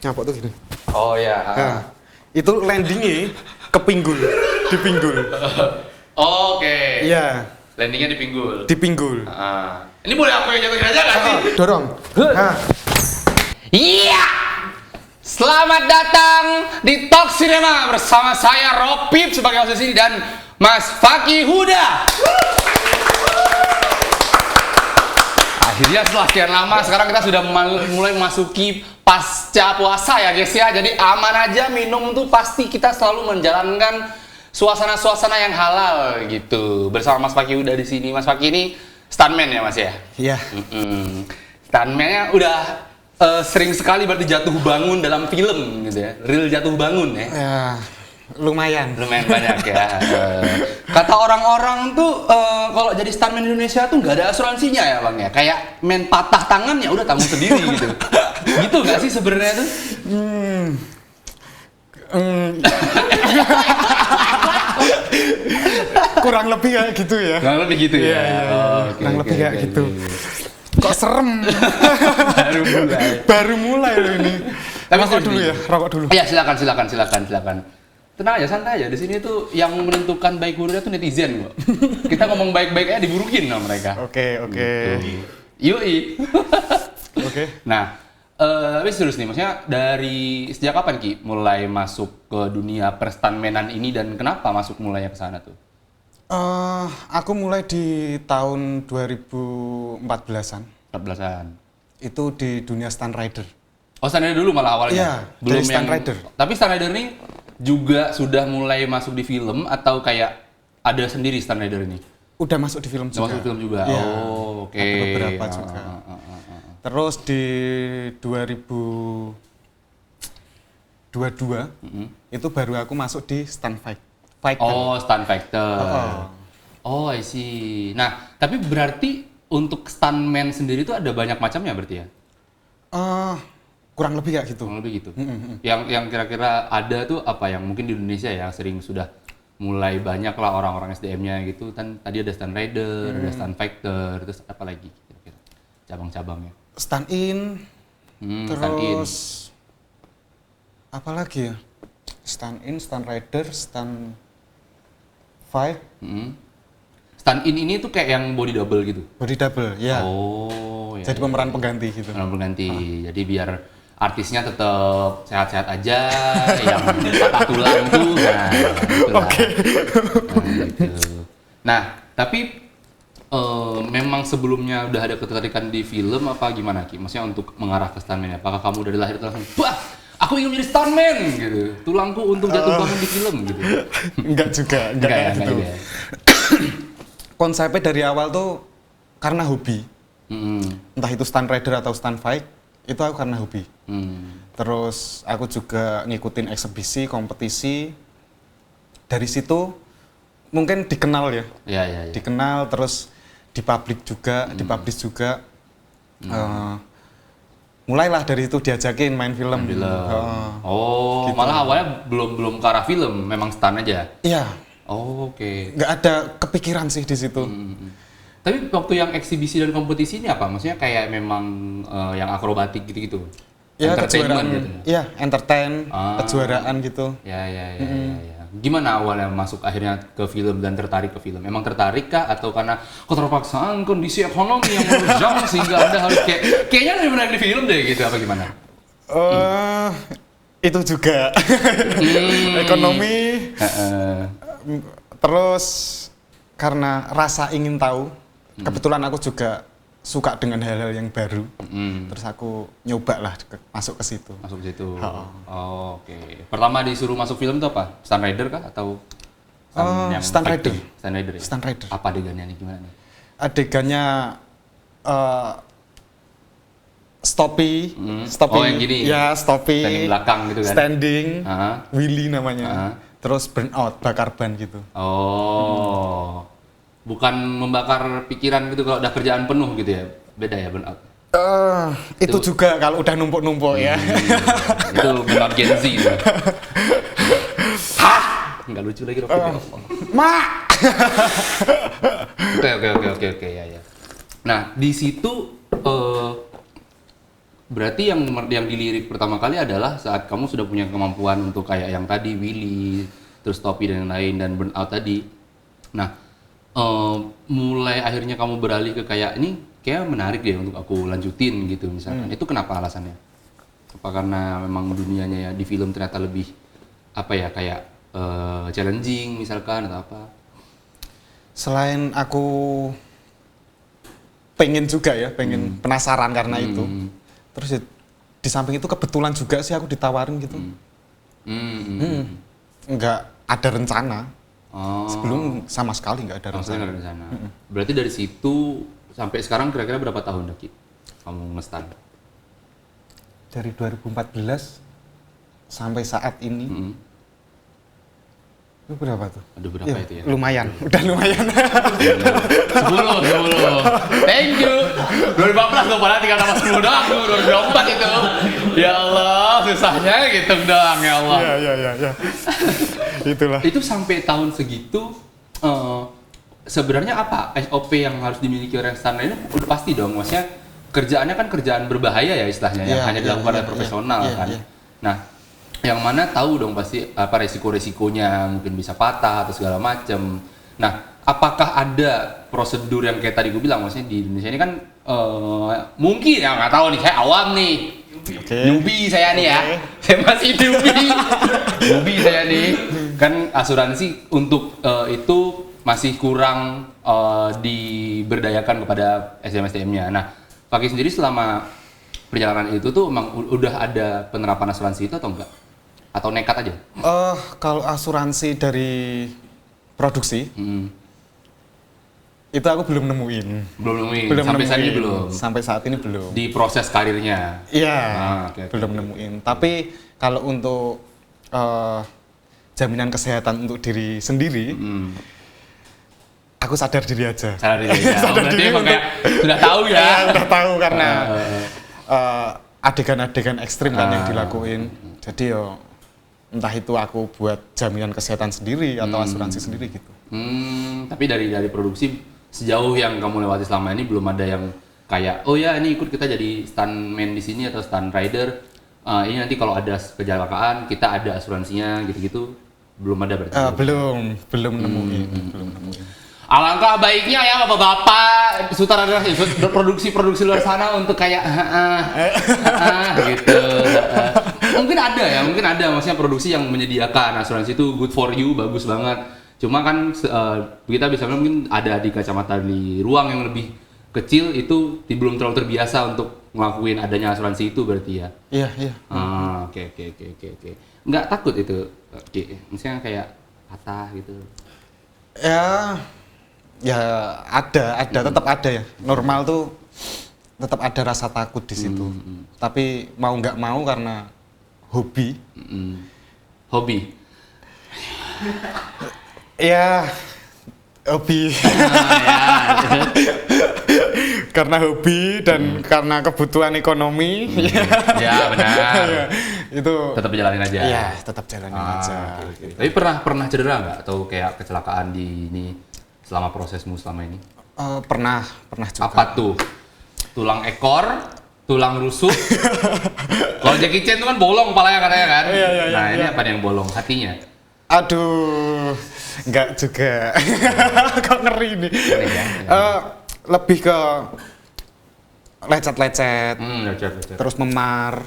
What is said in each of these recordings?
Nyapok tuh gini. Oh ya. Nah, itu landingnya ke pinggul, di pinggul. Oke. Iya, Landingnya di pinggul. di pinggul. Ini boleh aku yang jatuhin aja nggak sih? Dorong. Nah, Iya. Selamat datang di Talk Cinema bersama saya Ropip sebagai host ini dan Mas Fakih Huda. Akhirnya setelah sekian lama sekarang kita sudah mulai memasuki pasca puasa ya guys ya. Jadi aman aja minum tuh pasti kita selalu menjalankan suasana-suasana yang halal gitu. Bersama Mas Fakih Huda di sini. Mas Fakih ini stuntman ya Mas ya? iya. Stuntman-nya udah sering sekali berarti jatuh bangun dalam film gitu ya. Real jatuh bangun ya. Ya, lumayan. Lumayan banyak ya. Kata orang-orang tuh kalau jadi stuntman di Indonesia tuh nggak ada asuransinya ya bang ya. Kayak main patah tangan ya udah tanggung sendiri gitu. Gitu nggak sih sebenarnya tuh? Kurang lebih kayak gitu ya. Kurang lebih gitu ya. Iya, iya. Kurang lebih kayak gitu. Kok serem? Baru mulai. Baru mulai loh ini. Tapi Rokok serius dulu nih. ya, rokok dulu. Iya silakan. Tenang aja, santai aja. Di sini tuh yang menentukan baik buruknya tuh netizen kok. Kita ngomong baik-baik aja diburukin sama mereka. Oke. Yoi. Oke. Nah, tapi serius nih, maksudnya dari sejak kapan Ki mulai masuk ke dunia perstuntmanan ini dan kenapa masuk mulainya ke sana tuh? Aku mulai di tahun 2014-an. 14-an. Itu di dunia stunt rider. Oh, stunt rider dulu malah awalnya? Iya, Belum dari stunt rider. Tapi stunt rider ini juga sudah mulai masuk di film atau kayak ada sendiri stunt rider ini? Udah masuk di film Udah juga. masuk di film juga? Iya. Oh, oke. Ada beberapa juga. Terus di 2022 itu baru aku masuk di stunt fighter. Oh, stunt factor. Oh, I see. Nah, tapi berarti untuk stuntman sendiri itu ada banyak macamnya berarti ya? Kurang lebih kayak gitu. Kurang lebih gitu. Yang kira-kira ada tuh apa yang mungkin di Indonesia ya sering sudah mulai banyak lah orang-orang SDM-nya gitu. Kan tadi ada stunt rider, ada stunt factor, terus apa lagi kira-kira cabang-cabangnya? Stunt in, Stunt in. terus apa lagi ya? Stunt in, stunt rider, stunt fight, Stunt in ini tuh kayak yang body double gitu. body double, ya. Oh, ya. Jadi pemeran pengganti gitu. Pemeran pengganti. Jadi biar artisnya tetap sehat-sehat aja, yang patah tulang tuh. Nah, Oke. gitu. Nah, tapi memang sebelumnya udah ada ketertarikan di film apa gimana Ki? Maksudnya untuk mengarah ke stuntman, apakah kamu dari lahir langsung, "Wah, aku ingin menjadi stuntman," gitu. Tulangku untuk jatuh bangun di film gitu. Enggak juga, enggak kayak enggak gitu. ya. Konsepnya dari awal tuh karena hobi. Entah itu stunt rider atau stunt fight, itu aku karena hobi. Terus aku juga ngikutin eksebisi, kompetisi. Dari situ mungkin dikenal ya. Iya. Dikenal terus dipublish juga. Mulailah dari itu diajakin main film. Oh, gitu. malah awalnya belum ke arah film, memang stunt aja. Iya, Oh, oke. nggak ada kepikiran sih di situ. Tapi waktu yang eksibisi dan kompetisi ini apa? Maksudnya kayak memang yang akrobatik gitu-gitu? Ya Entertainment kejuaraan, gitu? ya entertain, Ah. kejuaraan gitu. Ya. Gimana awalnya masuk akhirnya ke film dan tertarik ke film? Emang tertarik kah? Atau karena keterpaksaan kondisi ekonomi yang menunjang sehingga Anda harus kayaknya lebih menarik di film deh gitu, apa gimana? Itu juga ekonomi. Terus karena rasa ingin tahu, kebetulan aku juga suka dengan hal-hal yang baru. Terus aku nyoba lah masuk ke situ. Masuk ke situ. Oh, oke. Pertama disuruh masuk film itu apa? Stunt rider kah atau Stunt rider. Stunt rider. Ya? Stunt rider. Apa adegannya nih gimana nih? Adegannya stoppy. Oh, yang gini. Ya, stoppy. Standing belakang gitu kan? Standing. Aha. Wheelie namanya. Terus burnout, bakar ban gitu. Oh. Bukan membakar pikiran gitu kalau udah kerjaan penuh gitu ya? Beda ya burnout? Itu juga kalau udah numpuk-numpuk ya. Itu burnout Gen Z itu. Hah? Nggak lucu lagi Rocky. Mak! Oke, ya. Nah, di situ berarti yang dilirik pertama kali adalah saat kamu sudah punya kemampuan untuk kayak yang tadi Willy, terus Topi dan lain-lain dan Burnout tadi. Nah, mulai akhirnya kamu beralih ke kayak ini kayak menarik deh untuk aku lanjutin gitu misalkan. Itu kenapa alasannya? Apa karena memang dunianya ya di film ternyata lebih apa ya kayak challenging misalkan atau apa? Selain aku pengen juga ya, pengen penasaran karena itu. Terus ya, di samping itu kebetulan juga sih aku ditawarin gitu. Nggak ada rencana. Sebelum sama sekali nggak ada rencana. Berarti dari situ sampai sekarang kira-kira berapa tahun Daki kamu nge-stun? Dari 2014 sampai saat ini. Itu berapa tuh? Aduh berapa itu ya? Lumayan, udah lumayan. 10. Thank you. 2014 tuh padahal tinggal tambah 10 doang tuh 2024 itu. Ya Allah, susahnya gitu doang ya Allah. Iya. Itulah. Itu sampai tahun segitu sebenarnya apa SOP yang harus dimiliki orang standar ini udah pasti dong. Maksudnya kerjaannya kan kerjaan berbahaya ya istilahnya yang hanya dilakukan oleh profesional kan. Nah, yang mana tahu dong pasti apa resiko-resikonya, mungkin bisa patah atau segala macam. Nah, apakah ada prosedur yang kayak tadi gue bilang, maksudnya di Indonesia ini kan mungkin ya nggak tahu nih, saya awam nih, newbie saya nih ya, saya masih newbie saya nih, kan asuransi untuk itu masih kurang diberdayakan kepada SDM-SDM-nya. Nah, Fakih sendiri selama perjalanan itu tuh emang udah ada penerapan asuransi itu atau enggak? Atau nekat aja? Kalau asuransi dari produksi, itu aku belum nemuin. Sampai saat ini belum. Di proses karirnya? Iya, belum nemuin. Tapi kalau untuk jaminan kesehatan untuk diri sendiri, aku sadar diri aja. Sadar diri aja. Berarti emang kayak sudah tahu ya? Sudah tahu karena adegan-adegan ekstrim kan yang dilakuin. Jadi yo entah itu aku buat jaminan kesehatan sendiri atau asuransi sendiri gitu. Tapi dari produksi sejauh yang kamu lewati selama ini belum ada yang kayak oh ya ini ikut kita jadi stuntman di sini atau stunt rider. Ini nanti kalau ada kecelakaan kita ada asuransinya gitu-gitu. Belum ada berarti. Belum nemuin. Alangkah baiknya ya bapak-bapak sutradara produksi luar sana untuk kayak gitu. Mungkin ada maksudnya produksi yang menyediakan asuransi itu good for you, bagus banget. Cuma kan kita bisa bilang mungkin ada di kacamata di ruang yang lebih kecil itu belum terlalu terbiasa untuk ngelakuin adanya asuransi itu berarti ya. Iya. Oke. Nggak takut itu, misalnya kayak patah gitu. Ya ada tetap ada ya. Normal tuh tetap ada rasa takut di situ. Tapi mau nggak mau karena hobi. Ya hobi. Karena hobi dan karena kebutuhan ekonomi. Ya benar. Itu tetap jalanin aja. Iya, tetap jalanin aja. Okay. Tapi pernah cedera nggak atau kayak kecelakaan di ini selama prosesmu selama ini? Pernah juga. Apa tuh? Tulang ekor, tulang rusuk. Kalau Jackie Chan itu kan bolong kepalanya katanya kan? Iya, ini apa yang bolong? Hatinya? Aduh, enggak juga. Kok ngeri nih. Lebih ke lecet-lecet, terus memar.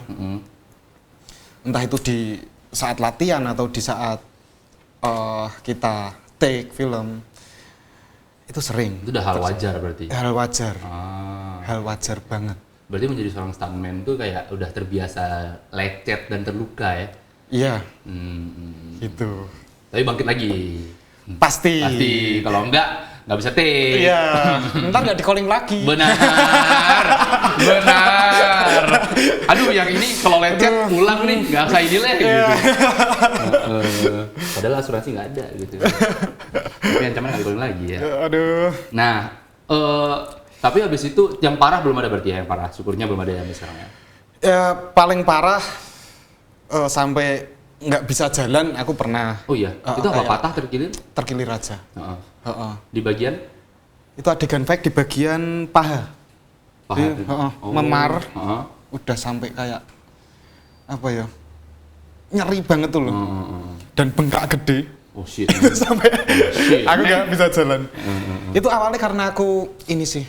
Entah itu di saat latihan atau di saat kita take film. Itu sering. Itu udah hal wajar berarti? Hal wajar. Hal wajar banget. Berarti menjadi seorang stuntman tuh kayak udah terbiasa lecet dan terluka ya? Iya. Gitu. Tapi bangkit lagi? Pasti. Kalau enggak bisa take. Iya. Ntar nggak di-calling lagi. Benar. Aduh, yang ini kalau lecet pulang nih, nggak usah ini gitu. Padahal asuransi nggak ada gitu. Tapi ancaman nggak di-calling lagi ya. Aduh. Nah, tapi habis itu yang parah belum ada berarti ya, yang parah. Syukurnya belum ada yang sekarang ya. Ya paling parah sampai nggak bisa jalan aku pernah. Oh iya, itu apa patah terkilir? Terkilir aja. Di bagian? Itu adegan fake di bagian paha. Paha. Memar. udah sampai kayak apa ya, nyeri banget tuh loh. Dan bengkak gede. Oh shit. Itu sampai shit, aku nggak bisa jalan. Itu awalnya karena aku ini sih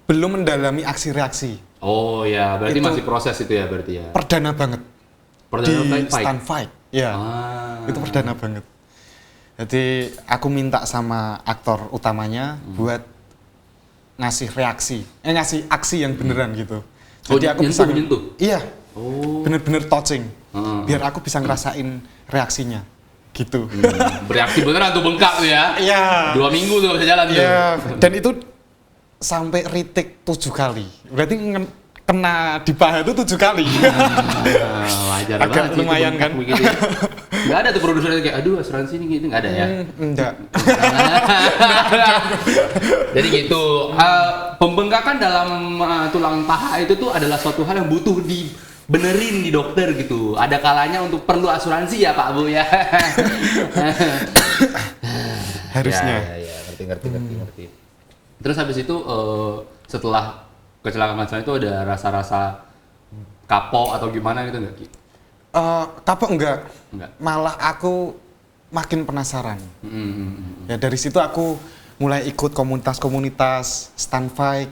belum mendalami aksi reaksi. Oh ya, berarti Itu masih proses itu ya berarti ya. Perdana banget Perdana di fight. stand fight. Ya, itu perdana banget. Jadi aku minta sama aktor utamanya buat ngasih reaksi, ngasih aksi yang beneran gitu. Jadi aku bisa menyentuh. Iya. Oh. Bener-bener touching. Biar aku bisa ngerasain reaksinya. Gitu. Bereaksi beneran tuh bengkak tuh ya. Iya. 2 minggu tuh gak bisa jalan tuh. Iya. Dan itu sampai retake 7 kali. Berarti kena di paha itu 7 kali. Wajar agak banget sih lumayan kan. Begitu. Gak ada tuh produsernya kayak, aduh asuransi ini gitu, gak ada ya? Enggak. Jadi gitu, pembengkakan dalam tulang paha itu tuh adalah suatu hal yang butuh dibenerin di dokter gitu. Ada kalanya untuk perlu asuransi ya Pak Bu ya. Harusnya. Ya, ngerti. Terus habis itu setelah kecelakaan itu ada rasa-rasa kapok atau gimana gitu nggak Ki? Kapok enggak. Enggak. Malah aku makin penasaran. Ya dari situ aku mulai ikut komunitas-komunitas stand fight,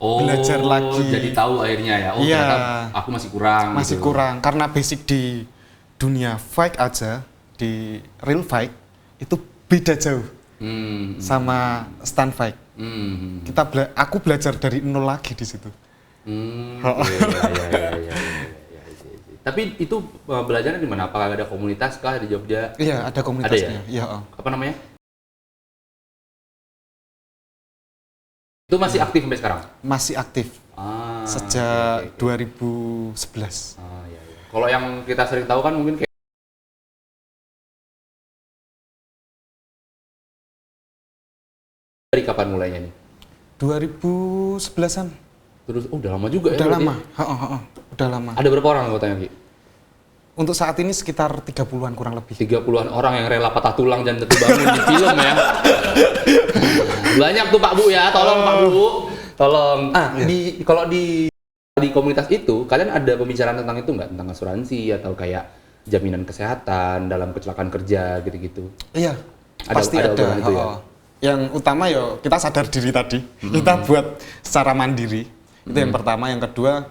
belajar lagi. Jadi tahu akhirnya ya. Oh iya, ternyata aku masih kurang. Masih gitu. kurang karena basic di dunia fight aja, di real fight itu beda jauh sama stand fight. Aku belajar dari nol lagi di situ. Iya. Tapi itu belajarnya di mana? Apakah ada komunitas kah di Jogja? Iya, ada komunitasnya. Ada ya? Iya. Apa namanya? Itu masih aktif sampai sekarang? Masih aktif. Sejak 2011. Iya. Kalau yang kita sering tahu kan mungkin kayak dari kapan mulainya nih? 2011-an. Terus udah lama juga udah ya? Lama. Udah lama. Ada berapa orang anggotanya Ki? Untuk saat ini sekitar 30-an kurang lebih. 30-an orang yang rela patah tulang dan tentu bangun di film ya. Banyak tuh Pak Bu ya, tolong Pak Bu. Tolong. Iya. Kalau di komunitas itu kalian ada pembicaraan tentang itu nggak? Tentang asuransi atau kayak jaminan kesehatan dalam kecelakaan kerja gitu-gitu? Iya. Pasti ada. Itu ya? Yang utama ya kita sadar diri tadi. Kita buat secara mandiri. Itu yang pertama. Yang kedua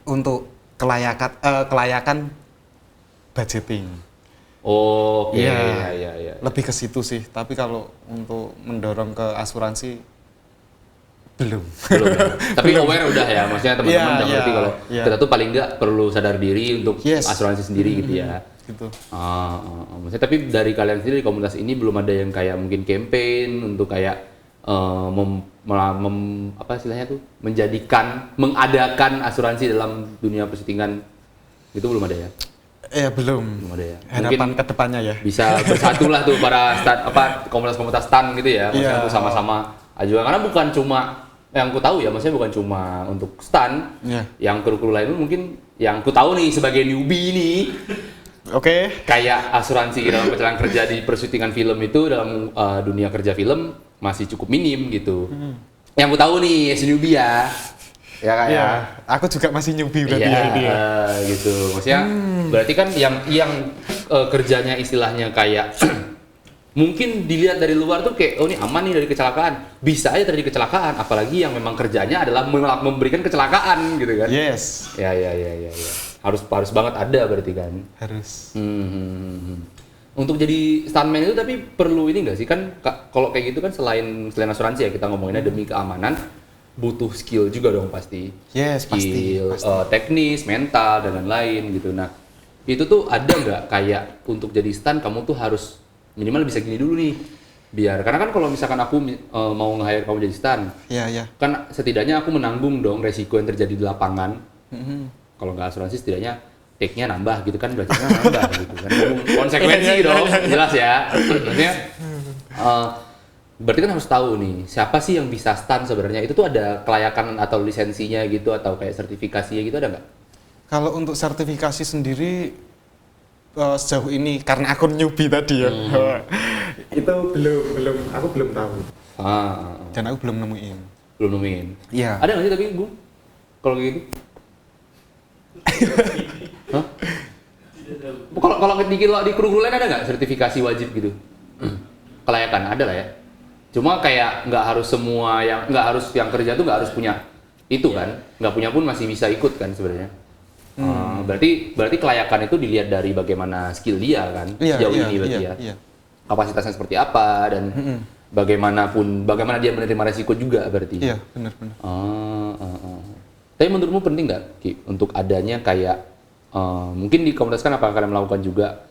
untuk kelayakan budgeting. Oh, oke. Iya. Lebih ke situ sih. Tapi kalau untuk mendorong ke asuransi belum. Ya. Tapi aware udah ya, maksudnya teman-teman udah ngerti kalau kita tuh paling nggak perlu sadar diri untuk asuransi sendiri gitu ya. Gitu. Maksudnya tapi dari kalian sendiri di komunitas ini belum ada yang kayak mungkin campaign untuk kayak apa istilahnya tuh mengadakan asuransi dalam dunia persitingan gitu belum ada ya? Belum ada ya. Harapan ke depannya ya. Bisa bersatu lah tuh para komunitas-komunitas stan gitu ya, maksudnya tuh sama-sama ajukan karena bukan cuma yang ku tahu ya, maksudnya bukan cuma untuk stan, yang kru-kru lain mungkin yang ku tahu nih sebagai newbie nih. Oke. Kayak asuransi dalam kecelakaan kerja di persyutingan film itu dalam dunia kerja film masih cukup minim gitu. Yang ku tahu nih newbie ya. Ya kayak. Ya, aku juga masih newbie berarti ya. Gitu. Maksudnya berarti kan yang kerjanya istilahnya kayak mungkin dilihat dari luar tuh kayak oh ini aman nih dari kecelakaan. Bisa aja terjadi kecelakaan, apalagi yang memang kerjanya adalah memberikan kecelakaan gitu kan. Yes. Ya. Harus banget ada berarti kan. Harus. Untuk jadi stuntman itu tapi perlu ini nggak sih kan kalau kayak gitu kan selain asuransi ya kita ngomonginnya demi keamanan butuh skill juga dong pasti. Yes, skill, pasti. teknis, mental dan lain-lain gitu. Nah itu tuh ada nggak kayak untuk jadi stunt kamu tuh harus minimal bisa gini dulu nih biar karena kan kalau misalkan aku mau nge-hire kamu jadi stunt, kan setidaknya aku menanggung dong resiko yang terjadi di lapangan. Kalau nggak asuransi setidaknya take-nya nambah gitu kan, belajarnya nambah gitu kan. Konsekuensi dong, jelas ya. Maksudnya berarti kan harus tahu nih, siapa sih yang bisa stunt sebenarnya? Itu tuh ada kelayakan atau lisensinya gitu atau kayak sertifikasinya gitu ada nggak? Kalau untuk sertifikasi sendiri sejauh ini karena aku newbie tadi ya. Itu aku belum tahu. Dan aku belum nemuin. Belum nemuin. Iya. Ada nggak sih tapi Bu? Kalau gitu? Hah? Kalau di kru lain ada nggak sertifikasi wajib gitu? Kelayakan ada lah ya. Cuma kayak nggak harus yang kerja tuh nggak harus punya itu kan? Nggak punya pun masih bisa ikut kan sebenarnya. Berarti kelayakan itu dilihat dari bagaimana skill dia kan sejauh ini berarti ya. Kapasitasnya seperti apa dan bagaimana dia menerima resiko juga berarti. Iya, benar. Tapi menurutmu penting nggak Ki untuk adanya kayak mungkin di komunitas kan apakah kalian melakukan juga?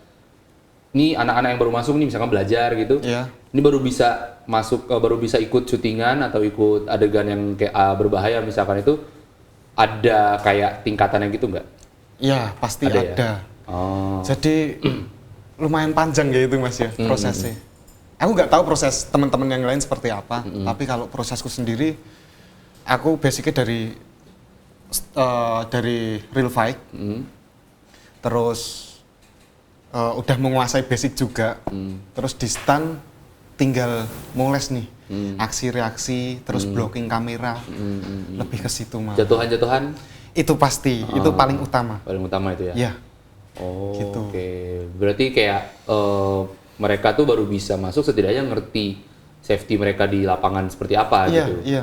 Ini anak-anak yang baru masuk nih misalkan belajar gitu. Iya. Ini baru bisa masuk baru bisa ikut syutingan atau ikut adegan yang kayak berbahaya misalkan itu ada kayak tingkatannya gitu nggak? Iya, pasti ada. Ya? Oh. Jadi lumayan panjang gitu Mas ya prosesnya. Aku nggak tahu proses teman-teman yang lain seperti apa, tapi kalau prosesku sendiri, aku basicnya dari real fight, terus udah menguasai basic juga, terus di stand tinggal moles nih, aksi reaksi, terus blocking kamera, lebih ke situ mah. Jatuhan-jatuhan? Itu pasti, itu paling utama. Paling utama itu ya? Iya. Oh, gitu. Oke. Berarti kayak mereka tuh baru bisa masuk setidaknya ngerti safety mereka di lapangan seperti apa gitu. Iya.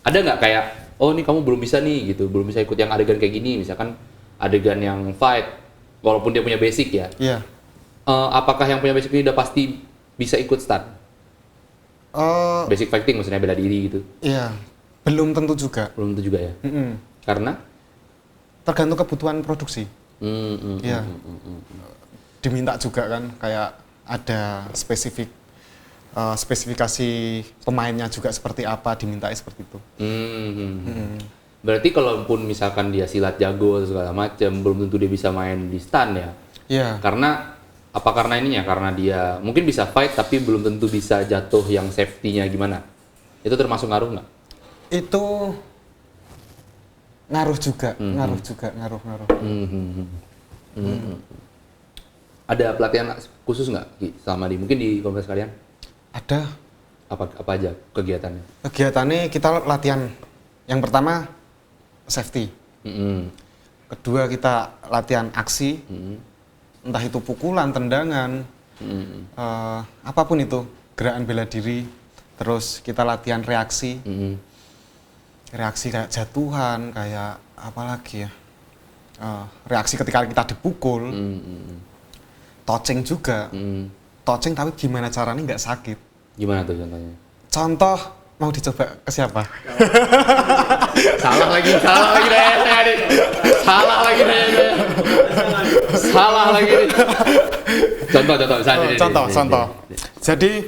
Ada nggak kayak, oh ini kamu belum bisa nih gitu, belum bisa ikut yang adegan kayak gini, misalkan adegan yang fight, walaupun dia punya basic ya. Iya. Apakah yang punya basic ini udah pasti bisa ikut stunt? Basic fighting maksudnya bela diri gitu? Iya. Belum tentu juga. Belum tentu juga ya? Karena? Tergantung kebutuhan produksi. Iya. Diminta juga kan kayak ada spesifikasi pemainnya juga seperti apa, diminta seperti itu. Berarti kalaupun misalkan dia silat jago segala macam, belum tentu dia bisa main di stand ya? Iya. Karena ininya? Karena dia mungkin bisa fight tapi belum tentu bisa jatuh yang safety-nya gimana? Itu termasuk ngaruh nggak? Itu ngaruh juga. Ada pelatihan khusus nggak sama mungkin di komunitas kalian? Ada. Apa aja kegiatannya? Kegiatannya kita latihan. Yang pertama safety. Kedua kita latihan aksi. Entah itu pukulan, tendangan, apapun itu, gerakan bela diri. Terus kita latihan reaksi. Reaksi kayak jatuhan, kayak apa lagi ya? Reaksi ketika kita dipukul. Touching juga. Touching tapi gimana caranya nggak sakit. Gimana tuh contohnya? Contoh, mau dicoba ke siapa? Salah lagi deh. Salah lagi nih. Contoh. Jadi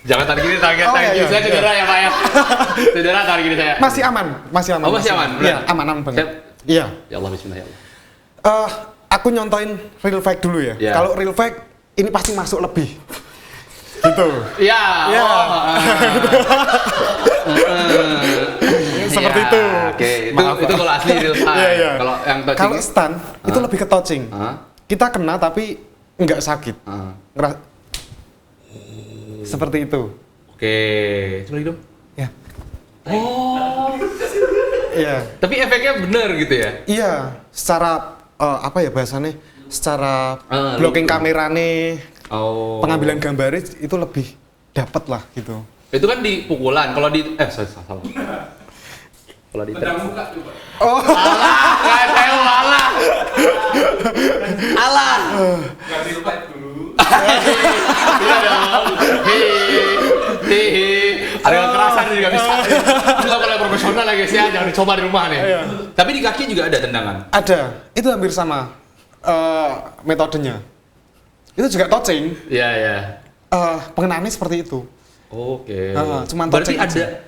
jangan tarik gini, saya cedera ya Pak ya. Cedera tarik gini saya. Masih aman. Oh, masih aman. Iya, aman banget. Iya. Ya Allah, bismillah ya Allah. Aku nyontoin real fight dulu ya. Yeah. Kalau real fight ini pasti masuk lebih. Gitu. Iya. Seperti itu. Oke, itu kalau asli real fight. Iya. Kalau yang touching kalau stun itu lebih ke touching. Kita kena tapi nggak sakit. Seperti itu. Oke, coba lagi dong. Ya. Oh. Iya. Tapi efeknya bener gitu ya? Iya, secara apa ya bahasanya? Secara blocking kamerane, pengambilan gambarnya itu lebih dapat lah gitu. Itu kan di pukulan, kalau di salah. Kalau di muka coba. Oh. Alah. Enggak di-fight dulu. Iya dong. Ada kekerasan juga bisa. Itu kalau profesional ya guys ya, jangan dicoba di rumah nih. Tapi di kaki juga ada tendangan. Ada. Itu hampir sama metodenya. Itu juga touching. Iya. Pengenaannya seperti itu. Oke. Cuman berarti touching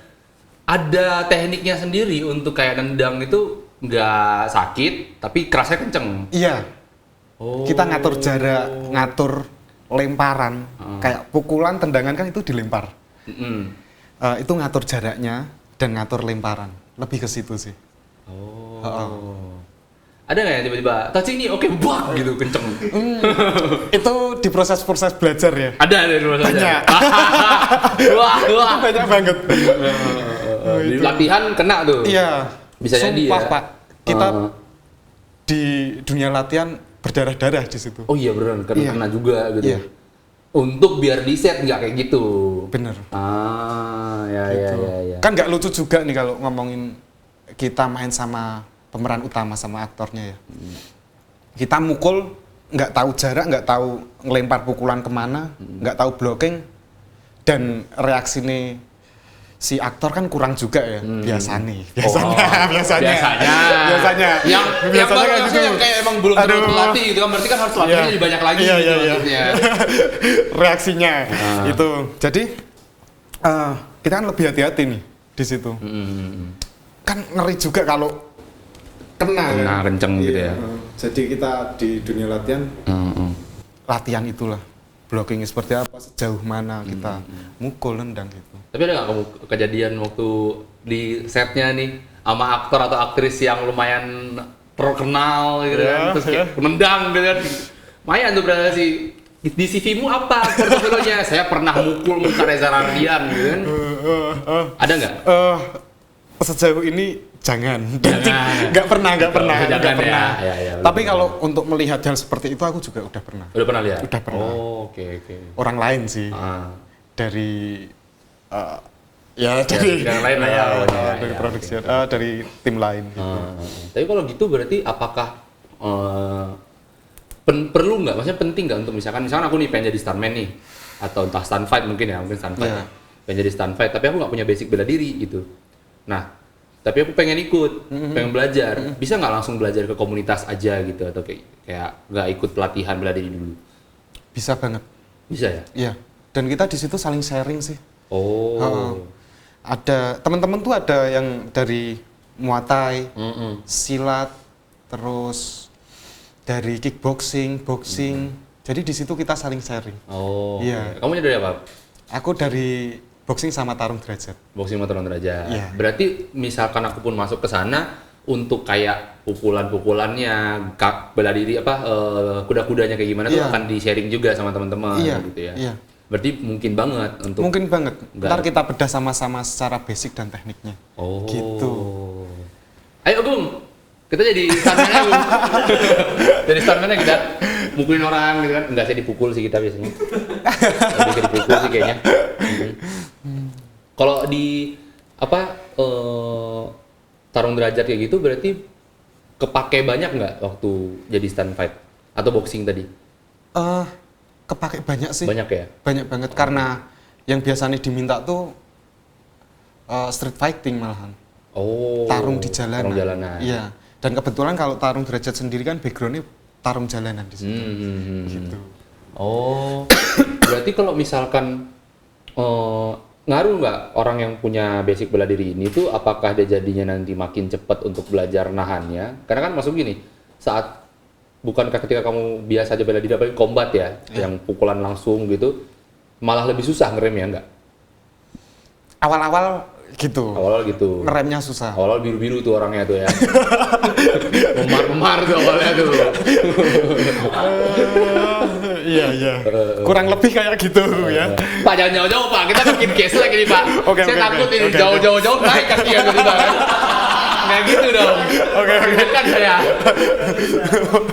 ada tekniknya sendiri untuk kayak nendang itu nggak sakit, tapi kerasnya kenceng. Iya. Kita ngatur jarak, ngatur lemparan. Kayak pukulan, tendangan kan itu dilempar. Itu ngatur jaraknya dan ngatur lemparan. Lebih ke situ sih. Ada nggak yang tiba-tiba touching nih, oke, bak gitu kenceng. Itu di proses belajar ya. Ada di proses banyak. Wah. Banyak banget. Di latihan kena tuh. Iya. Bisa jadi Sumpah, ya. Pak. Kita di dunia latihan berdarah-darah di situ. Oh iya beneran, Iya. kena juga gitu. Iya. Untuk biar di set nggak kayak gitu. Bener. Ya Gitu. ya. Kan nggak lucu juga nih kalau ngomongin kita main sama pemeran utama sama aktornya ya. Kita mukul nggak tahu jarak, nggak tahu ngelempar pukulan kemana, nggak tahu blocking, dan reaksi nih si aktor kan kurang juga ya. Biasanya. Yang kayak gitu. yang kayak emang belum terlalu terlatih gitu kan, berarti kan harus latihannya lebih banyak lagi Iya, gitu iya, iya. maksudnya. Reaksinya itu. Jadi kita kan lebih hati-hati nih di situ. Kan ngeri juga kalau kena kenceng gitu ya. Jadi kita di dunia latihan, latihan itulah blocking seperti apa, sejauh mana kita mukul, nendang gitu. Tapi ada nggak kamu kejadian waktu di setnya nih sama aktor atau aktris yang lumayan terkenal gitu kan, terus kayak nendang gitu kan, lumayan tuh berarti sih. Di CV-mu apa portofolionya? Saya pernah mukul muka Reza Radian gitu kan. Ada nggak? Sejauh ini jangan. nggak pernah. Jangan ya. Ya, Tapi kalau untuk melihat hal seperti itu aku juga udah pernah. Udah pernah lihat? Udah pernah. Oh, oke. Orang lain sih. Dari dari yang lain lah ya. Dari produksi, dari tim lain. Gitu. Tapi kalau gitu berarti apakah perlu nggak? Maksudnya penting nggak untuk misalkan aku nih pengen jadi stuntman nih, atau entah stunt fight mungkin stunt fight. Yeah. Pengen jadi stunt fight, tapi aku nggak punya basic bela diri gitu. Nah, tapi aku pengen ikut, pengen belajar. Bisa nggak langsung belajar ke komunitas aja gitu, atau kayak nggak ikut pelatihan bela diri dulu? Bisa banget. Bisa ya? Iya. Dan kita di situ saling sharing sih. Oh. Ada teman-teman tuh ada yang dari Muay Thai, silat, terus dari kickboxing, boxing. Jadi di situ kita saling sharing. Oh. Iya. Kamu dari apa? Aku dari boxing sama tarung derajat. Boxing motor derajat. Iya. Berarti misalkan aku pun masuk ke sana untuk kayak pukulan-pukulannya, bela diri kuda-kudanya kayak gimana tuh Iya. akan di-sharing juga sama teman-teman gitu ya. Iya. Berarti mungkin banget untuk Mungkin banget. Nggak. Ntar kita bedah sama-sama secara basic dan tekniknya. Oh. Gitu. Ayo Gung, kita jadi stuntman-nya Gung. Jadi stuntman-nya kita mukulin orang gitu kan. Enggak sih, dipukul sih kita biasanya. Lebih ke dipukul sih kayaknya. Kalau di tarung derajat kayak gitu berarti kepake banyak nggak waktu jadi stunt fight atau boxing tadi? Kepake banyak sih. Banyak ya? Banyak banget karena yang biasanya diminta tuh street fighting malahan. Oh. Tarung di jalanan. Tarung jalanan. Iya. Dan kebetulan kalau tarung derajat sendiri kan backgroundnya tarung jalanan di situ. Gitu. Oh. Berarti kalau misalkan ngaruh nggak orang yang punya basic bela diri ini tuh, apakah dia jadinya nanti makin cepat untuk belajar nahannya? Karena kan masuk gini, bukankah ketika kamu biasa aja bela diri apalagi combat ya, yang pukulan langsung gitu, malah lebih susah ngeremnya nggak? Awal-awal gitu. Awal gitu. Ngeremnya susah. Awal biru-biru tuh orangnya tuh ya. Memar-memar tuh awalnya tuh. Iya. Kurang lebih kayak gitu ya. Pak jangan jauh-jauh Pak, kita makin case lagi nih Pak. Oke, Saya oke, takut oke. ini Oke, jauh-jauh naik kaki yang tiba-tiba kan. Nggak gitu dong. Oke. Kan saya.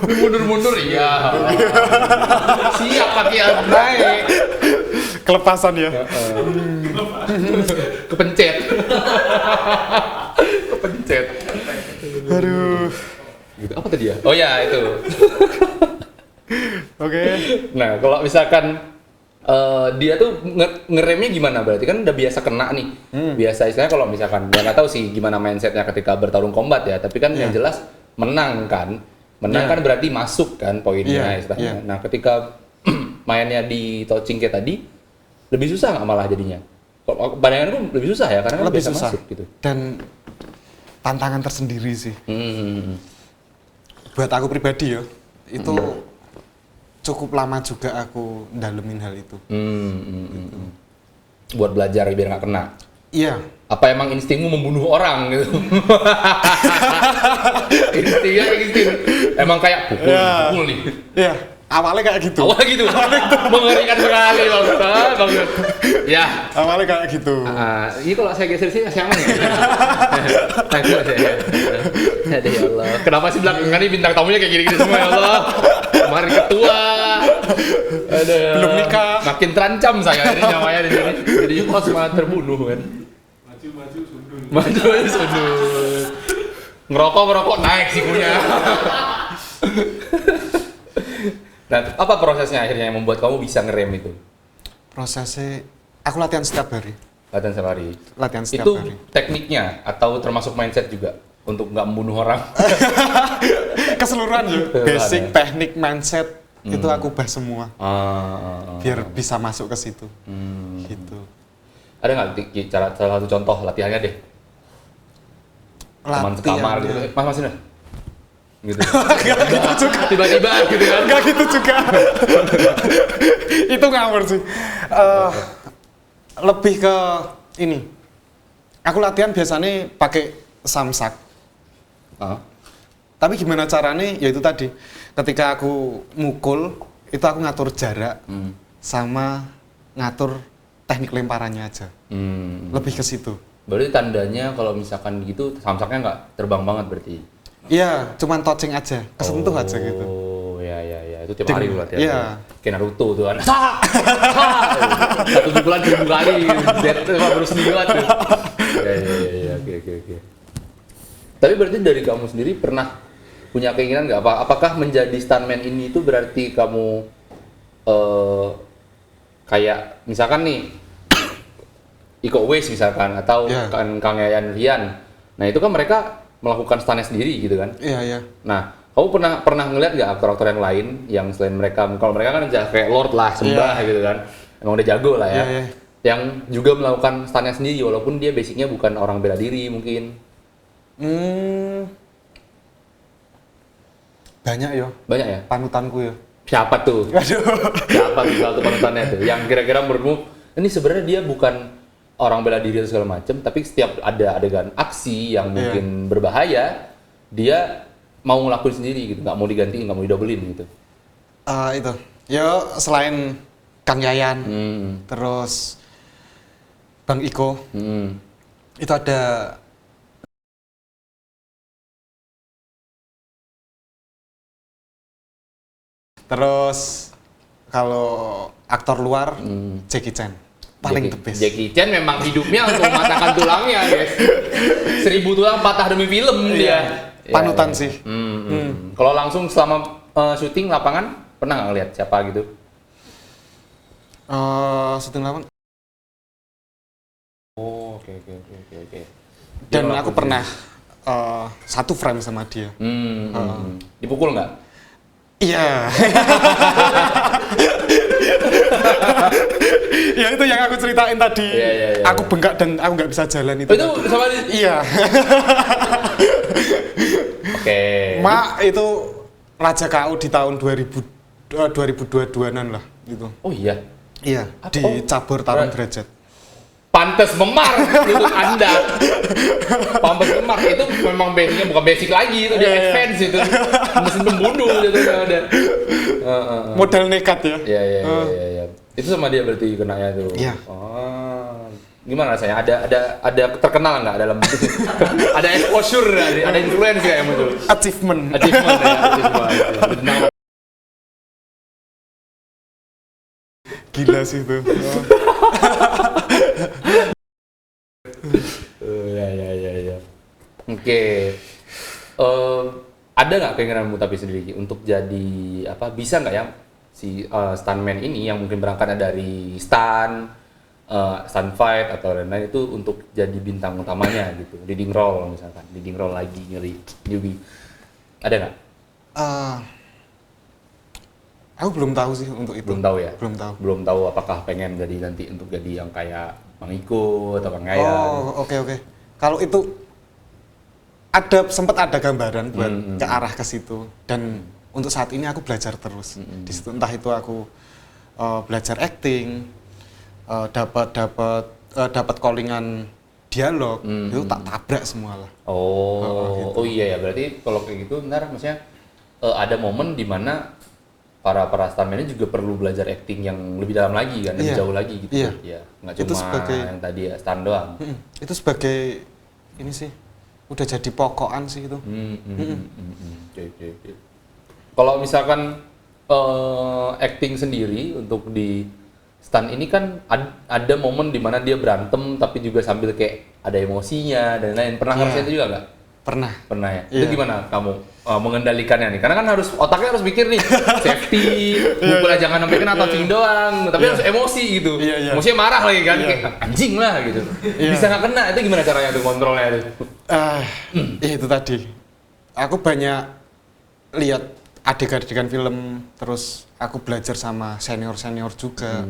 Mundur-mundur iya. Siap kaki yang naik. Kelepasan ya. Kepencet. Kepencet. Aduh. Gitu. Apa tadi ya? Oh ya itu. Oke. Nah kalau misalkan dia tuh ngeremnya gimana, berarti kan udah biasa kena nih. Biasa istilahnya kalau misalkan dia nggak tahu sih gimana mindsetnya ketika bertarung combat ya, tapi kan yang jelas menang kan. Menang kan berarti masuk kan poinnya istilahnya. Nah ketika mainnya di touching kayak tadi, lebih susah nggak malah jadinya? Bayanganku lebih susah ya, karena kan Lebih biasa susah. masuk gitu. Dan tantangan tersendiri sih. Buat aku pribadi ya, itu cukup lama juga aku ndalemin hal itu. Buat belajar biar nggak kena. Iya. Apa emang instingmu membunuh orang gitu? Insting. Emang kayak pukul nih. Iya. Awalnya kayak gitu. Awalnya gitu. Mengerikan sekali banget. Ya. Awalnya kayak gitu. Ini kalau saya geser sini masih aman ya? Takut ya. Aduh ya Allah. Kenapa sih belakangan ini bintang tamunya kayak gini-gini semua ya Allah? Kemarin ketua. Aduh. Belum nikah. Makin terancam saya ini nyawanya di sini. Jadi kok semangat terbunuh kan. Maju sundul. Maju sundul. Ngerokok naik sikunya. Nah, apa prosesnya akhirnya yang membuat kamu bisa ngerem itu? Prosesnya, aku latihan setiap hari. Latihan setiap hari. Latihan setiap Itu hari. tekniknya atau termasuk mindset juga untuk nggak membunuh orang? Keseluruhan ya. Basic, ya. teknik, mindset itu aku bahas semua. Biar Biar bisa masuk ke situ. Gitu. Ada nggak salah satu contoh latihannya deh? Teman sekamar gitu. Mas Masina. Gitu. Gak gitu juga. Tiba-tiba gitu kan. Gak gitu juga. Itu ngawur sih. Lebih ke ini. Aku latihan biasanya pakai samsak. Tapi gimana caranya? Ya itu tadi. Ketika aku mukul, itu aku ngatur jarak sama ngatur teknik lemparannya aja. Lebih ke situ. Berarti tandanya kalau misalkan gitu samsaknya nggak terbang banget berarti? Iya, cuman touching aja, kesentuh aja gitu. Oh, ya. Itu tiap hari latihan. Iya. Kayak Naruto tuh kan. Satu pukulan 1000 kali. Dead tuh baru seminggu tuh. Ya. Oke. Tapi berarti dari kamu sendiri pernah punya keinginan nggak? Apakah menjadi stuntman ini itu berarti kamu kayak misalkan nih Iko Uwais misalkan atau Kang Yayan Rian. Nah, itu kan mereka melakukan stuntnya sendiri gitu kan? Iya. Nah, kamu pernah ngeliat nggak aktor-aktor yang lain yang selain mereka? Kalau mereka kan kayak Lord lah, sembah gitu kan? Emang udah jago lah ya. Iya. Yang juga melakukan stuntnya sendiri walaupun dia basicnya bukan orang bela diri mungkin. Banyak ya. Banyak ya? Panutanku ya. Siapa tuh? Aduh. Siapa tuh satu panutannya tuh? Yang kira-kira menurutmu ini sebenarnya dia bukan orang bela diri atau segala macam, tapi setiap ada adegan aksi yang mungkin berbahaya, dia mau ngelakuin sendiri gitu, nggak mau digantiin, nggak mau didobelin gitu. Itu. Ya selain Kang Yayan, terus Bang Iko, itu ada terus kalau aktor luar Jackie Chan paling the best. Jackie Chan memang hidupnya untuk mematahkan tulangnya, guys. 1000 tulang patah demi film dia. Panutan sih. Kalau langsung selama syuting lapangan pernah nggak ngeliat siapa gitu? Syuting lapangan. Oh, oke. Dan aku pernah satu frame sama dia. Dipukul nggak? Iya. Ya itu yang aku ceritain tadi. Iya. Aku bengkak dan aku nggak bisa jalan itu. Itu sama Iya. Oke. Mak itu Raja KO di tahun 2022-an lah gitu. Oh iya. Iya, di cabur tarung derajat. Pantes memar untuk Anda. Pantes memar itu memang basicnya bukan basic lagi, itu dia advance itu. Mesin pembunuh gitu ada. Modal nekat ya. Iya. Itu sama dia berarti kenanya tuh. Iya. Gimana rasanya? Ada terkenal nggak dalam ada exposure, ada influence kayak gitu. Achievement ya. gila sih itu. Ya. Oke. Ada nggak keinginanmu tapi sendiri untuk jadi apa? Bisa nggak ya si stuntman ini yang mungkin berangkatnya dari stunt fight atau lain-lain itu untuk jadi bintang utamanya gitu, leading role misalkan, leading role lagi newbie. Ada nggak? Aku belum tahu sih untuk itu. Belum tahu ya? Belum tahu. Tahu apakah pengen jadi nanti untuk jadi yang kayak Bang Iko atau Kang Yayan. Oh, oke. Kalau itu sempat ada gambaran buat ke arah ke situ, dan untuk saat ini aku belajar terus di situ. Entah itu aku belajar acting, dapat callingan dialog, itu tak tabrak semua lah. Gitu. Oh iya ya, berarti kalau kayak gitu ntar maksudnya ada momen di mana para stuntman ini juga perlu belajar acting yang lebih dalam lagi kan, lebih Iya. jauh lagi gitu. Iya. Ya, nggak Itu cuma sebagai- yang tadi ya stunt doang. Itu sebagai ini sih udah jadi pokokan sih itu. Oke. Kalau misalkan acting sendiri untuk di stunt ini kan ada momen dimana dia berantem tapi juga sambil kayak ada emosinya dan lain. Pernah ngerasain itu juga nggak? Pernah ya? Itu Iya. gimana kamu mengendalikannya nih? Karena kan otaknya harus mikir nih, safety, mukulnya jangan sampai kena touching doang, tapi harus emosi gitu. Iya. Emosinya marah lagi kan, Iya. kayak anjing lah gitu. Iya. Bisa nggak kena, itu gimana caranya tuh kontrolnya tuh? Itu tadi. Aku banyak lihat adegan-adegan film, terus aku belajar sama senior-senior juga.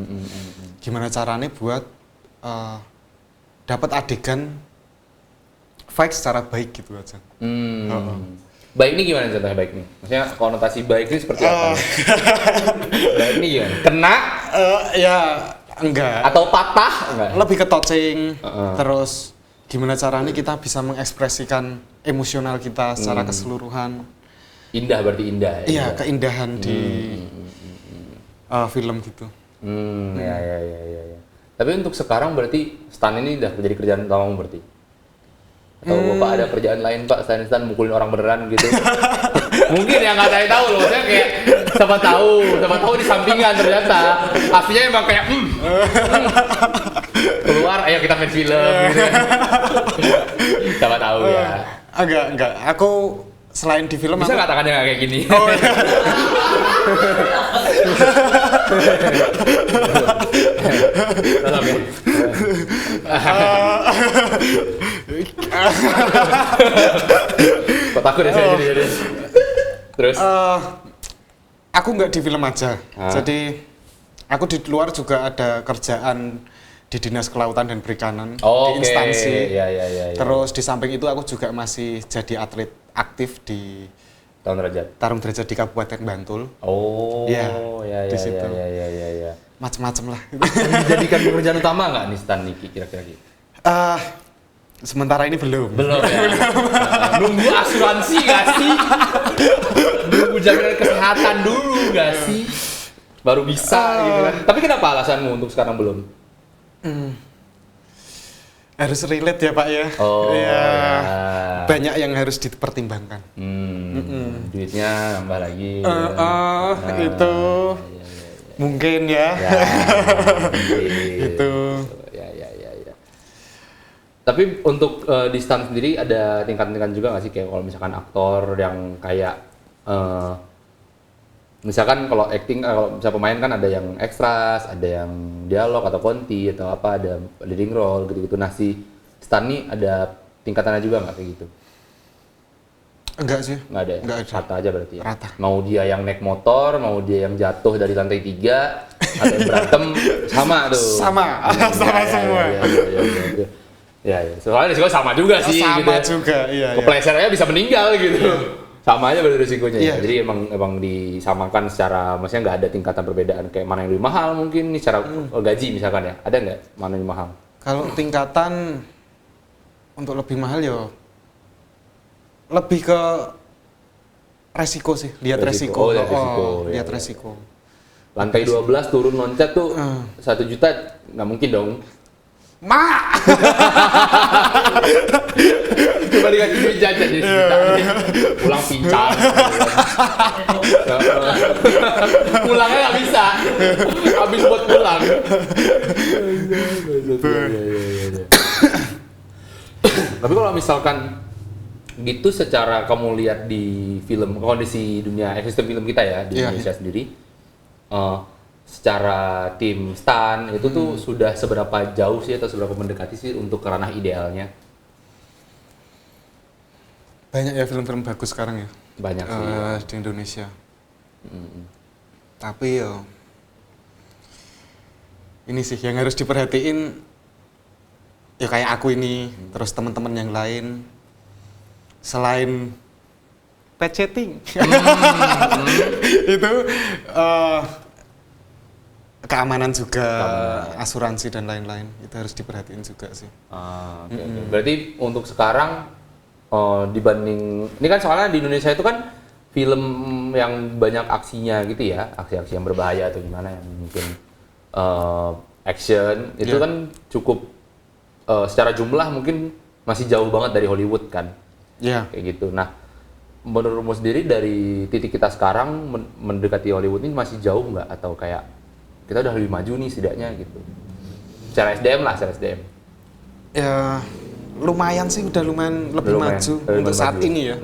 Gimana caranya buat dapat adegan fight secara baik gitu aja. Baik ini gimana contohnya baik nih? Maksudnya konotasi baik ini seperti apa? Baik ini gimana? Kena Ya enggak. atau patah? Enggak. Lebih ke touching, Heeh. terus gimana caranya kita bisa mengekspresikan emosional kita secara keseluruhan. Indah berarti indah. Iya, keindahan di film gitu. Ya. Tapi untuk sekarang berarti stunt ini udah menjadi kerjaan utamamu berarti? Atau Bapak ada kerjaan lain Pak, selain mukulin orang beneran gitu? Mungkin yang nggak saya tahu loh, saya kayak siapa tahu di sampingan ternyata aslinya emang kayak keluar, ayo kita main film gitu. Siapa tahu ya. Enggak. Aku selain di film Bisa aku nggak tangannya nggak kayak gini? Tolong ya. Kok takut ya saya jadi. Terus? aku nggak di film aja. Jadi aku di luar juga ada kerjaan di Dinas Kelautan dan Perikanan, di instansi. Ya. Terus di samping itu aku juga masih jadi atlet aktif di Tahun derajat. Tarung Derajat di Kabupaten Bantul. Oh, Iya, ya. di situ. Ya. Macem-macem lah. Dijadikan pekerjaan utama nggak nih Stan Niki kira-kira? Sementara ini belum. Belum ya. Nunggu asuransi nggak sih? Nunggu jaminan kesehatan dulu nggak sih? Baru bisa gitu kan. Tapi kenapa alasanmu untuk sekarang belum? Harus relate ya Pak ya. Oh, ya. ya. Banyak yang harus dipertimbangkan. Duitnya nambah lagi. Itu mungkin ya. Itu. Ya. Tapi untuk di stunt sendiri ada tingkat-tingkat juga nggak sih, kayak kalau misalkan aktor yang kayak misalkan kalau acting, kalau misalnya pemain kan ada yang extras, ada yang dialog atau konti atau apa, ada leading role gitu-gitu. Nah si stunt nih ada tingkatannya juga nggak kayak gitu? Enggak sih. Nggak ada ya? Nggak ada. Rata aja berarti ya? Rata. Mau dia yang naik motor, mau dia yang jatuh dari lantai 3, atau yang berantem, sama tuh. Sama semua. Ya. Soalnya risiko sama juga sih. Sama gitu. juga, iya. Kepleset aja bisa meninggal gitu. Sama aja berarti risikonya. Iya. Ya. Jadi emang disamakan secara, maksudnya nggak ada tingkatan perbedaan kayak mana yang lebih mahal mungkin nih secara gaji misalkan ya. Ada nggak mana yang mahal? Kalau tingkatan untuk lebih mahal ya lebih ke resiko sih, lihat resiko. Oh, lihat resiko. Lihat Ya. resiko. Lantai 12 turun loncat tuh 1 juta nggak mungkin dong. Mak. Coba dikasih duit jajan jadi sejuta. Pulang pincang. Pulangnya nggak bisa. Habis buat pulang. Tapi kalau misalkan gitu, secara kamu lihat di film, kondisi dunia ekosistem film kita ya di Indonesia sendiri, secara tim stan itu tuh sudah seberapa jauh sih atau seberapa mendekati sih untuk ke ranah idealnya? Banyak ya film-film bagus sekarang ya. Banyak sih. Di Indonesia. Tapi ya ini sih yang harus diperhatiin ya, kayak aku ini, terus teman-teman yang lain, selain pet chatting itu keamanan juga, asuransi dan lain-lain itu harus diperhatiin juga sih. Berarti untuk sekarang dibanding ini kan soalnya di Indonesia itu kan film yang banyak aksinya gitu ya, aksi-aksi yang berbahaya atau gimana yang mungkin action itu kan cukup secara jumlah mungkin masih jauh banget dari Hollywood kan. Iya. Kayak gitu. Nah, menurutmu sendiri dari titik kita sekarang mendekati Hollywood ini masih jauh nggak atau kayak kita udah lebih maju nih setidaknya gitu? Secara SDM lah, secara SDM. Ya lumayan sih, udah lumayan lebih maju untuk saat ini ya.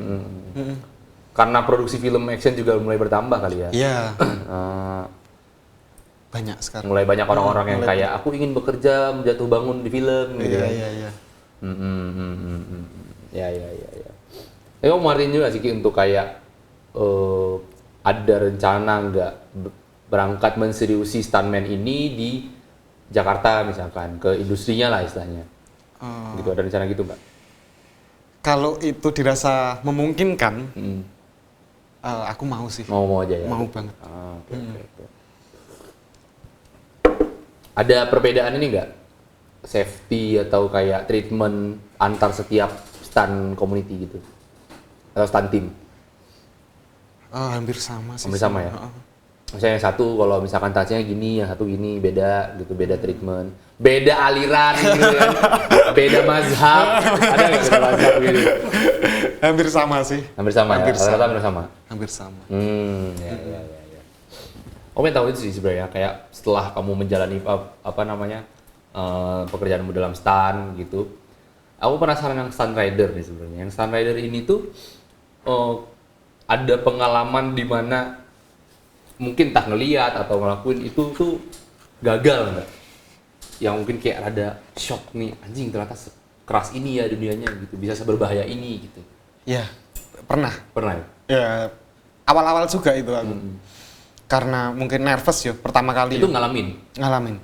Karena produksi film action juga mulai bertambah kali ya. Iya. Banyak sekarang. Mulai banyak orang-orang yang kayak aku ingin bekerja menjatuh bangun di film gitu kan. Iya. Ya. Tapi kamu ngertiin juga sih Ki, untuk kayak ada rencana nggak berangkat menseriusi stuntman ini di Jakarta misalkan, ke industrinya lah istilahnya. Gitu, ada rencana gitu nggak? Kalau itu dirasa memungkinkan, aku mau sih. Mau aja ya? Mau banget. Okay. Ada perbedaan ini nggak? Safety atau kayak treatment antar setiap stunt community gitu? Atau stunt team? Hampir sama sih. Hampir sama ya? Misalnya yang satu kalau misalkan touch-nya gini, yang satu gini, beda gitu, beda treatment. Beda aliran gitu kan? Beda mazhab. Ada nggak beda mazhab gitu? Hampir sama sih. Hampir sama Hampir ya? sama. Rata-rata hampir sama? Hampir sama. Ya. Aku pengen tahu itu sih sebenarnya, kayak setelah kamu menjalani pekerjaanmu dalam stunt gitu, aku penasaran yang stunt rider nih sebenarnya. Yang stunt rider ini tuh ada pengalaman di mana mungkin tak ngeliat atau ngelakuin itu tuh gagal nggak? Yang mungkin kayak ada shock nih, anjing ternyata keras ini ya dunianya gitu, bisa seberbahaya ini gitu. Ya, pernah. Pernah ya? Ya, awal-awal juga itu aku. Karena mungkin nervous ya, pertama kali. Itu ngalamin? Ngalamin.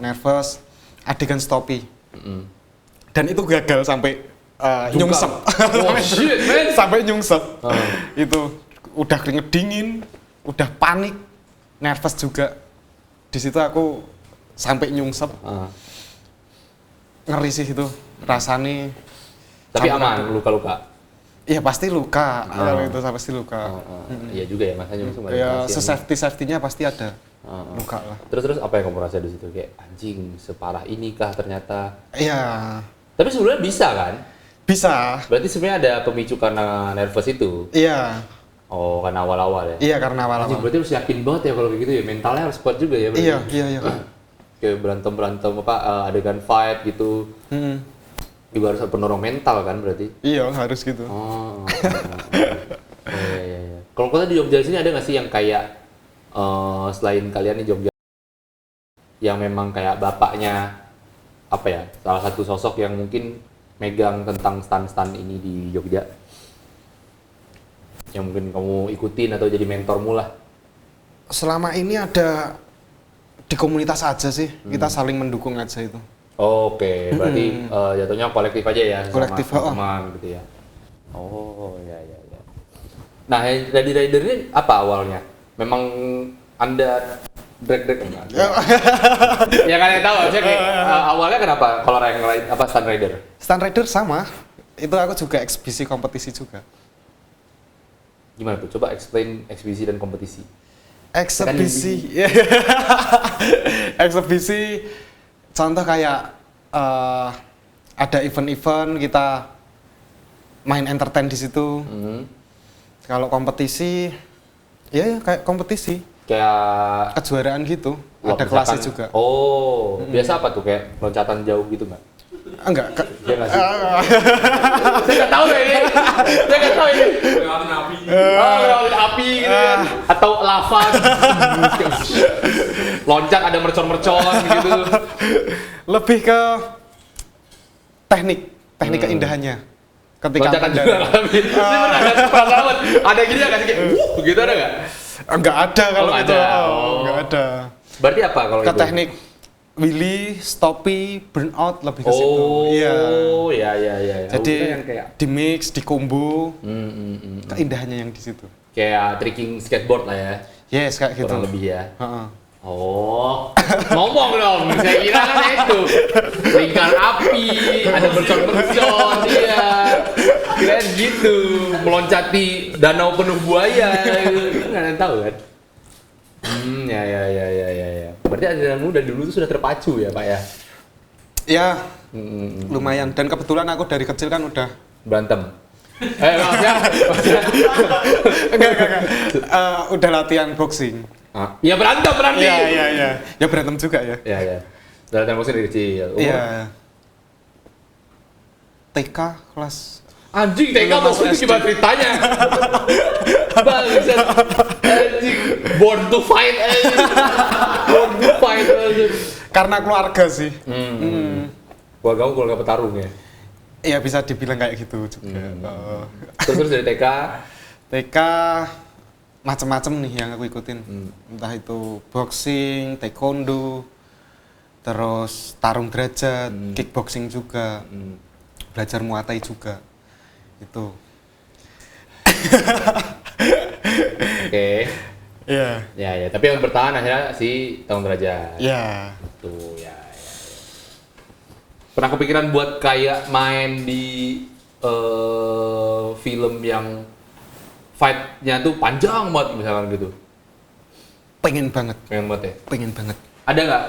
Nervous, adegan stopi. Dan itu gagal sampai nyungsep. Oh shit, man! Sampai nyungsep. Itu udah keringet dingin, udah panik, nervous juga. Di situ aku sampai nyungsep. Ngeri sih itu rasanya. Tapi aman, luka-luka? Iya pasti luka, kalau itu pasti luka. Iya juga ya, makanya nyungsep. Ya safety-nya pasti ada luka lah. Terus apa yang kamu rasa di situ? Kayak anjing separah ini kah ternyata? Iya. Tapi sebenarnya bisa kan? Bisa. Berarti sebenarnya ada pemicu karena nervous itu? Iya. Oh, karena awal-awal ya? Iya, karena awal-awal. Anjing, berarti harus yakin banget ya kalau kayak gitu ya? Mentalnya harus kuat juga ya? Berarti? Iya. Kayak berantem adegan fight gitu. Juga harus ada penorong mental kan berarti? Iya, harus gitu. Iya. Kalau kota di Jogja sini ada nggak sih yang kayak selain kalian di Jogja yang memang kayak bapaknya apa ya, salah satu sosok yang mungkin megang tentang stan-stan ini di Jogja yang mungkin kamu ikutin atau jadi mentormu lah? Selama ini ada di komunitas aja sih, kita saling mendukung aja itu. Oke, berarti jatuhnya kolektif aja ya, kolektif, sama teman gitu ya. Oh, ya. Nah, Ready Rider ini apa awalnya? Memang Anda drag enggak? Ya kan yang tahu, maksudnya kayak awalnya kenapa kalau Stunt Rider? Stunt Rider sama, itu aku juga eksibisi kompetisi juga. Gimana tuh? Coba explain eksibisi dan kompetisi. Eksibisi contoh kayak ada event-event kita main entertain di situ. Kalau kompetisi, ya kayak kompetisi. Kayak kejuaraan gitu. Wah, ada kelasnya juga. Oh, biasa apa tuh kayak loncatan jauh gitu nggak? Enggak. Iya nggak sih? Saya nggak tahu ya ini. Ngelatin api. Ngelatin api gitu kan. Atau lava. Loncat ada mercon-mercon gitu. Lebih ke teknik keindahannya. Ketika loncatan juga ngalamin. Ini benar ada pengalaman. Ada gini nggak sih kayak begitu ada nggak? Enggak ada kalau itu. Enggak ada. Berarti apa kalau ke itu? Teknik wheelie, stoppie, burnout lebih ke situ. Oh, iya. Jadi yang kayak di mix, di combo, keindahannya yang di situ. Kayak tricking skateboard lah ya. Yes, kayak gitu. Kurang lebih ya. Oh, ngomong dong. Saya kira kan itu lingkar api, ada bercon-bercon, iya. Kirain gitu, meloncati danau penuh buaya, gitu. Nggak ada yang tahu kan? Ya. Berarti adrenalin dari dulu tuh sudah terpacu ya, Pak ya? Ya, lumayan. Dan kebetulan aku dari kecil kan udah Berantem. Maaf ya. enggak. Udah latihan boxing. Ya berantem berarti. Iya. Ya berantem juga ya. Iya. Latihan boxing dari kecil. Iya. TK kelas Anjing, TK boxing itu gimana ceritanya? Bangsat. Anjing, born to fight anjing. Born to fight anjing. karena keluarga sih. Keluarga petarung ya? Iya bisa dibilang kayak gitu juga. Terus dari TK? TK macem-macem nih yang aku ikutin. Entah itu boxing, taekwondo, terus tarung derajat, kickboxing juga, belajar muay thai juga. Itu. Oke. Iya. Ya. Tapi yang bertahan akhirnya si tarung derajat. Iya. Itu ya. Pernah kepikiran buat kayak main di film yang fight-nya tuh panjang banget misalkan gitu? Pengen banget. Pengen banget ya? Pengen banget. Ada nggak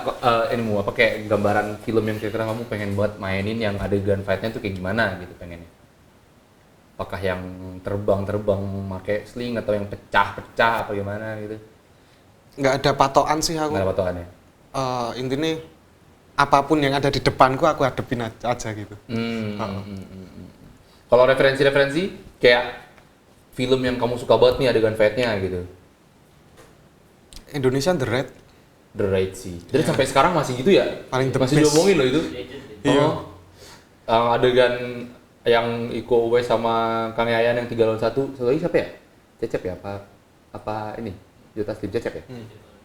apa kayak gambaran film yang kira-kira kamu pengen buat mainin yang adegan fight-nya tuh kayak gimana gitu pengennya? Apakah yang terbang pakai sling atau yang pecah-pecah apa gimana gitu? Nggak ada patokan sih aku. Nggak ada patokannya? Intinya apapun yang ada di depanku aku hadepin aja gitu. Kalau referensi kayak film yang kamu suka banget nih adegan fight-nya gitu? Indonesia The Raid sih. Jadi sampai sekarang masih gitu ya? Paling the masih best. diomongin loh itu? Iya. Adegan yang Iko Uwais sama Kang Yayan yang 3 lawan 1, satu lagi siapa ya? Cecep ya? Apa ini? Jota Slim Cecep ya?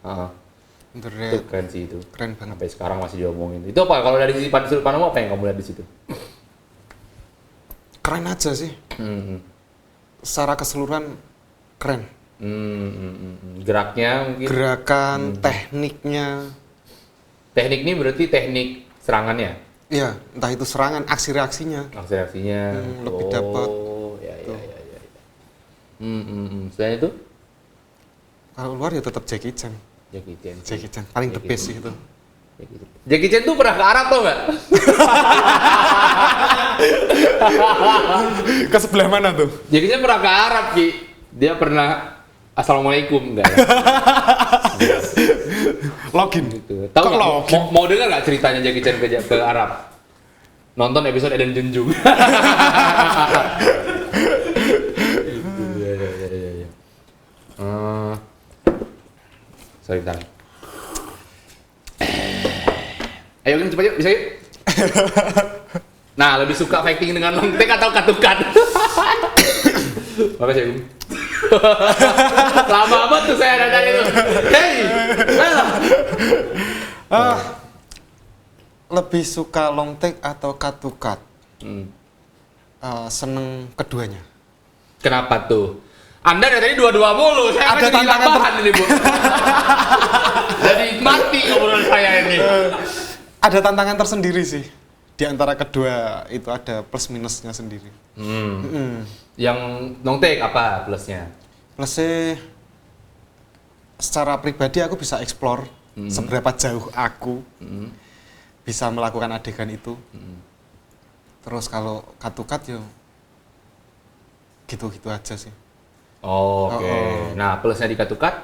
The Itu Raid. keren sih itu. Keren banget. Sampai sekarang masih diomongin. Itu apa? Kalau dari sisi sudut pandangmu apa yang kamu lihat di situ? Keren aja sih. Secara keseluruhan keren. Geraknya mungkin? Gerakan, tekniknya. Teknik ini berarti teknik serangannya? Iya, entah itu serangan, aksi reaksinya. Aksi-aksinya. Lebih dapat. Ya. Selain itu? Kalau luar ya tetap Jackie Chan. Jackie Chan paling the best sih itu. Jackie Chan tuh pernah ke Arab tau nggak? Ke sebelah mana tuh? Jackie Chan pernah ke Arab, Ki. Dia pernah Assalamualaikum enggak ya? Login. Gitu. Tahu Kok nggak? login? Mau dengar nggak ceritanya Jackie Chan ke Arab? Nonton episode Eden Junjung. Ya. Sorry, bentar. Ayo kan cepat yuk, bisa yuk. Nah, lebih suka fighting dengan long take atau katukan? Makasih ya, Bung. Lama banget tuh saya nanya itu. Hey, Lebih suka long take atau cut to cut? Seneng keduanya. Kenapa tuh? Anda dari tadi dua-dua mulu, saya Ada kan jadi tantangan tambahan ini, Bu. Jadi mati obrolan saya ini. Ada tantangan tersendiri sih. Di antara kedua itu ada plus minusnya sendiri. Yang long take apa plusnya? Plusnya secara pribadi aku bisa explore seberapa jauh aku bisa melakukan adegan itu. Terus kalau cut to cut ya gitu-gitu aja sih. Oke. Nah, plusnya di cut to cut?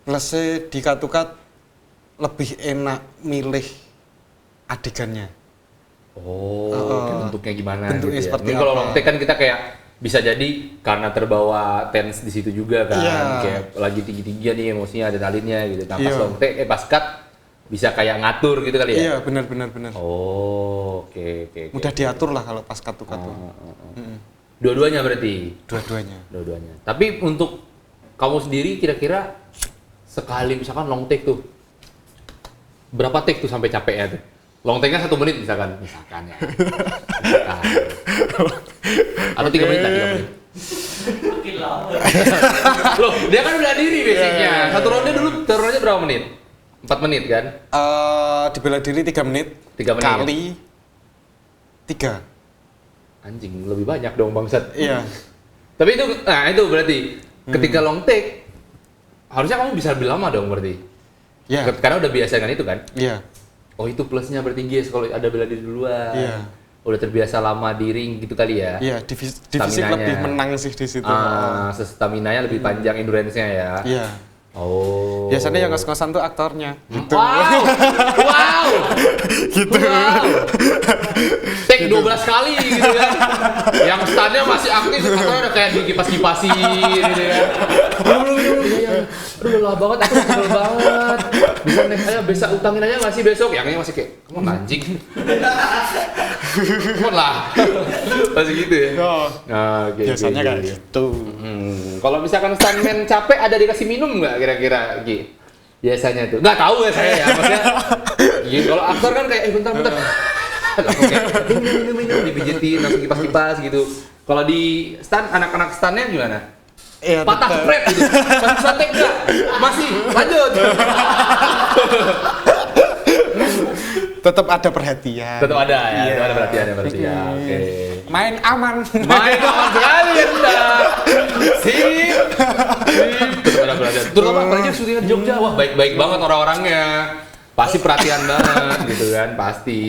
Plusnya di cut to cut lebih enak milih adegannya. Bentuknya gimana? Bentuknya gitu ya. seperti Mungkin kalau apa? long take kan kita kayak bisa jadi karena terbawa tense di situ juga kan, Iya. kayak lagi tinggi-tinggian nih emosinya, adrenalinnya gitu. Nah, pas Iya. long take, pas cut bisa kayak ngatur gitu kali ya? Iya, benar. Oke. Mudah diatur lah kalau pas cut to cut tuh. Dua-duanya berarti? Dua-duanya. Dua-duanya. Tapi untuk kamu sendiri kira-kira sekali misalkan long take tuh, berapa take tuh sampai capeknya tuh? Long take-nya 1 menit misalkan ya. Atau 3 menit lah, 3 menit. Makin lama. Loh, dia kan udah diri basicnya. Satu ronde berapa menit? 4 menit kan? Di bela diri 3 menit. 3 menit. Kali 3. Anjing, lebih banyak dong bangsat. Iya. Tapi itu, nah itu berarti ketika long take harusnya kamu bisa lebih lama dong berarti. Iya. Karena udah biasa dengan itu kan? Iya. Oh itu plusnya berarti Gies kalau ada bela diri duluan. Iya. Udah terbiasa lama di ring gitu kali ya? Iya, di fisik Staminanya. lebih menang sih di situ. Staminanya lebih panjang endurance-nya ya? Iya. Oh. Biasanya yang ngos-ngosan tuh aktornya gitu. Wow! Wow! Gitu. Wow! Take 12 kali gitu kan. Yang stunnya masih aktif, aktornya udah kayak dikipas-kipasin gitu kan. Iya. Aduh lelah banget, aku sebel banget. Bisa next aja, bisa utangin aja nggak sih besok? Yang ini masih kayak, kamu anjing. Kamu lah. Masih gitu ya? Oh. Nah, Biasanya kayak gitu. Kalau misalkan stuntman capek ada dikasih minum nggak kira-kira, Gi? Biasanya tuh. Nggak tahu ya saya ya, maksudnya. Kalau aktor kan kayak, bentar. Langsung kayak, minum, dipijitin, langsung kipas-kipas gitu. Kalau di stunt, anak-anak stuntnya gimana? Iya, Patah tetap. spread gitu. Masih santai nggak? Masih, lanjut. Tetap ada perhatian. Tetap ada ya, Iya. tetap ada perhatian ya berarti ya. Oke. Main aman. Main aman sekali Anda. Sip. Tetap ada perhatian. Terutama apalagi syutingan di Jogja, wah baik-baik banget orang-orangnya. Pasti perhatian banget gitu kan, pasti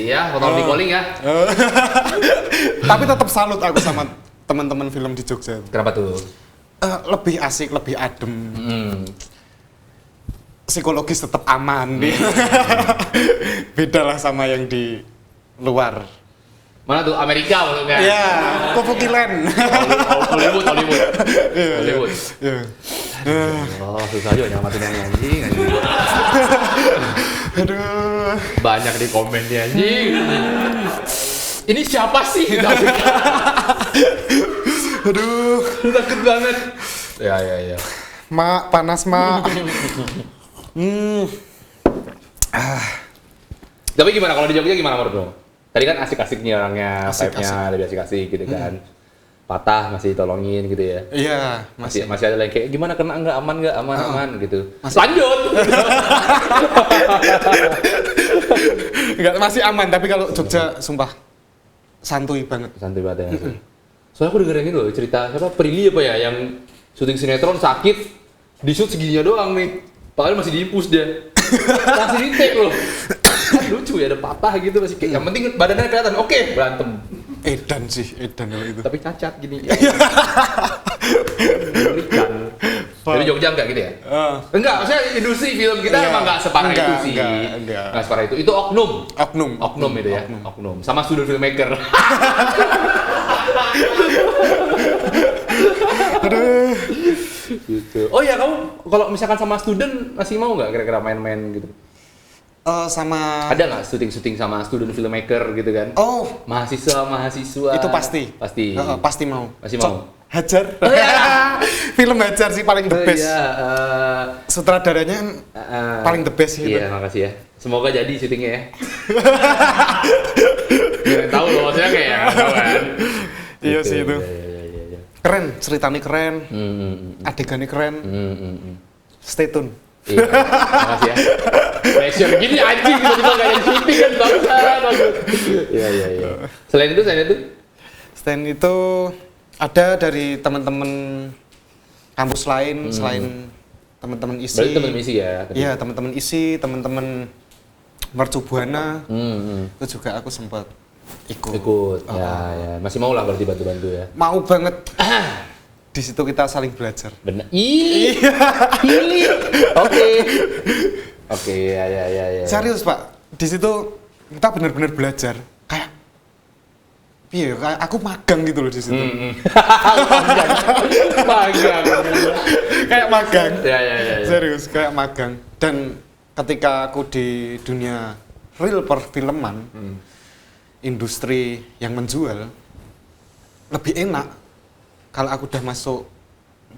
ya, foto di calling ya. Tapi tetap salut aku sama teman-teman film di Jogja. Kenapa tuh? Lebih asik, lebih adem. Psikologis tetap aman dia. Beda lah sama yang di luar. Mana tuh Amerika maksudnya? Iya, Kofukilen. Hollywood. Iya. Oh, susah juga nyamatin yang anjing. Aduh. Banyak di komennya anjing. Ini siapa sih? Aduh. Takut banget. Ya. Mak, panas, Mak. Tapi gimana kalau di Jogja gimana menurut lo? Tadi kan asik-asiknya orangnya, Asik, vibe-nya lebih asik-asik gitu kan. Patah masih tolongin gitu ya. Iya, Masih masih. ada yang kayak gimana kena enggak aman gitu. Masih. Lanjut. Enggak, masih aman, tapi kalau Jogja sumpah santuy banget. Santai banget ya. Soalnya aku dengerin itu loh cerita siapa Prilly apa ya yang syuting sinetron sakit di shoot segininya doang nih. Padahal masih diimpus dia. Masih di take loh. Kan lucu ya ada patah gitu masih kayak yang penting badannya kelihatan. Oke, berantem. Edan kalau itu. Tapi cacat gini. Mengerikan. Jadi Jogja enggak gitu ya? Enggak, maksudnya industri film kita Iya. emang enggak separah Enggak, itu sih. enggak. Enggak separah itu. Itu oknum. Oknum Itu ya. Oknum. Sama student filmmaker. Gitu. Oh ya, kamu kalau misalkan sama student masih mau nggak kira-kira main-main gitu? Sama Ada nggak syuting sama student filmmaker gitu kan? Oh, Mahasiswa. itu pasti. Pasti. Pasti mau. Masih mau? Hajar. Oh, iya. Film Hajar sih paling the best. Iya, Sutradaranya paling the best gitu. Iya, makasih ya. Semoga jadi syutingnya ya. Nggak tahu loh, maksudnya kayak nggak tahu kan. Iya sih itu. Iya. Keren, ceritanya keren, adegannya keren. Stay tune. Iya, makasih ya. Pressure gini anjing tiba-tiba nggak jadi syuting kan bangsa. Iya. Selain itu Stand itu ada dari teman-teman kampus lain selain teman-teman isi. berarti teman misi ya? Iya, teman-teman isi, teman-teman Mercubuana. Itu juga aku sempat ikut. Ya. Masih mau lah berarti bantu-bantu ya. Mau banget. Di situ kita saling belajar. Bener. Ih. Oke, ya. Serius, Pak. Di situ kita benar-benar belajar. Kayak kayak aku magang gitu loh di situ. Magang. Kayak magang. Ya. Serius, kayak magang. Dan ketika aku di dunia real perfilman, industri yang menjual, lebih enak kalau aku udah masuk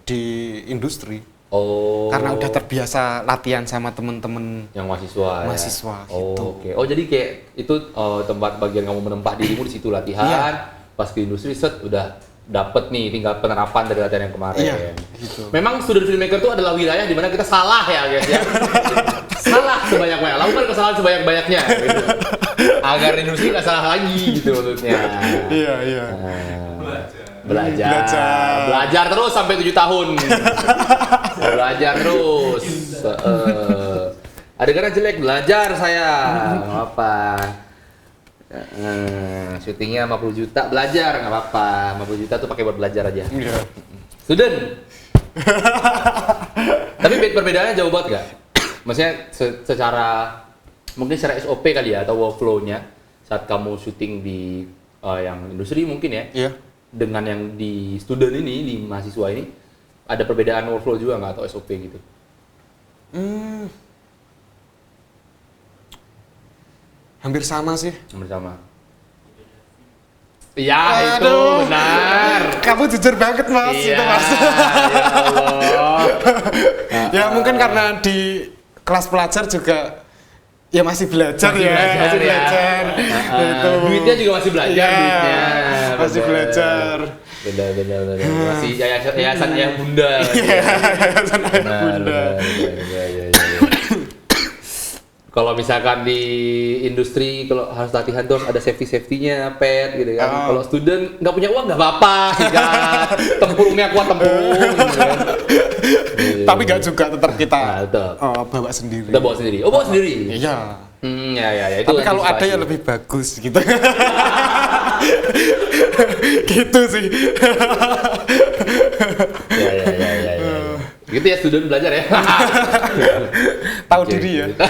di industri. Oh. Karena udah terbiasa latihan sama temen-temen yang mahasiswa. mahasiswa Ya? gitu. Oke. Oh, jadi kayak itu tempat bagian kamu menempa dirimu di situ latihan. Iya. Pas ke industri set udah dapet nih, tinggal penerapan dari latihan yang kemarin. Iya, gitu. Memang student filmmaker itu adalah wilayah di mana kita salah ya guys ya. Salah sebanyak-banyak, lakukan kesalahan sebanyak-banyaknya gitu. Agar industri nggak salah lagi gitu maksudnya. Iya. Belajar terus sampai 7 tahun. Belajar terus. Adegannya jelek, belajar saya. Nggak apa. Syutingnya 50 juta, belajar nggak apa-apa. 50 juta tuh pakai buat belajar aja. Iya. Student. Tapi perbedaannya jauh banget nggak? Maksudnya mungkin secara SOP kali ya, atau workflow-nya saat kamu syuting di yang industri mungkin ya, Iya. dengan yang di student ini, di mahasiswa ini, ada perbedaan workflow juga nggak atau SOP gitu? Hampir sama sih. Sama. Iya, itu benar. Kamu jujur banget, Mas. Iya, Itu, Mas. ya Allah. Ya mungkin karena di kelas pelajar juga ya masih belajar Masih ya, belajar masih ya. belajar. Gitu. Duitnya juga masih belajar, Iya, duitnya. masih Bener. belajar. Benar. Masih yayasan ayah bunda. Yayasan ayah Benar, bunda. benar. Iya. Kalau misalkan di industri, kalau harus latihan tuh harus ada safety-nya, pet gitu kan. Oh. Kalau student nggak punya uang nggak apa-apa, sikat. Tempurungnya kuat tempurung. Gitu kan. Tapi nggak juga, tetap kita Nah, tetap. bawa sendiri. Kita bawa sendiri. Oh, bawa sendiri. Iya. Ya. Itu Tapi kalau ada antisipasi. yang lebih bagus gitu. Gitu sih. Ya. Gitu ya, student belajar ya. Tahu Oke, diri ya. gitu.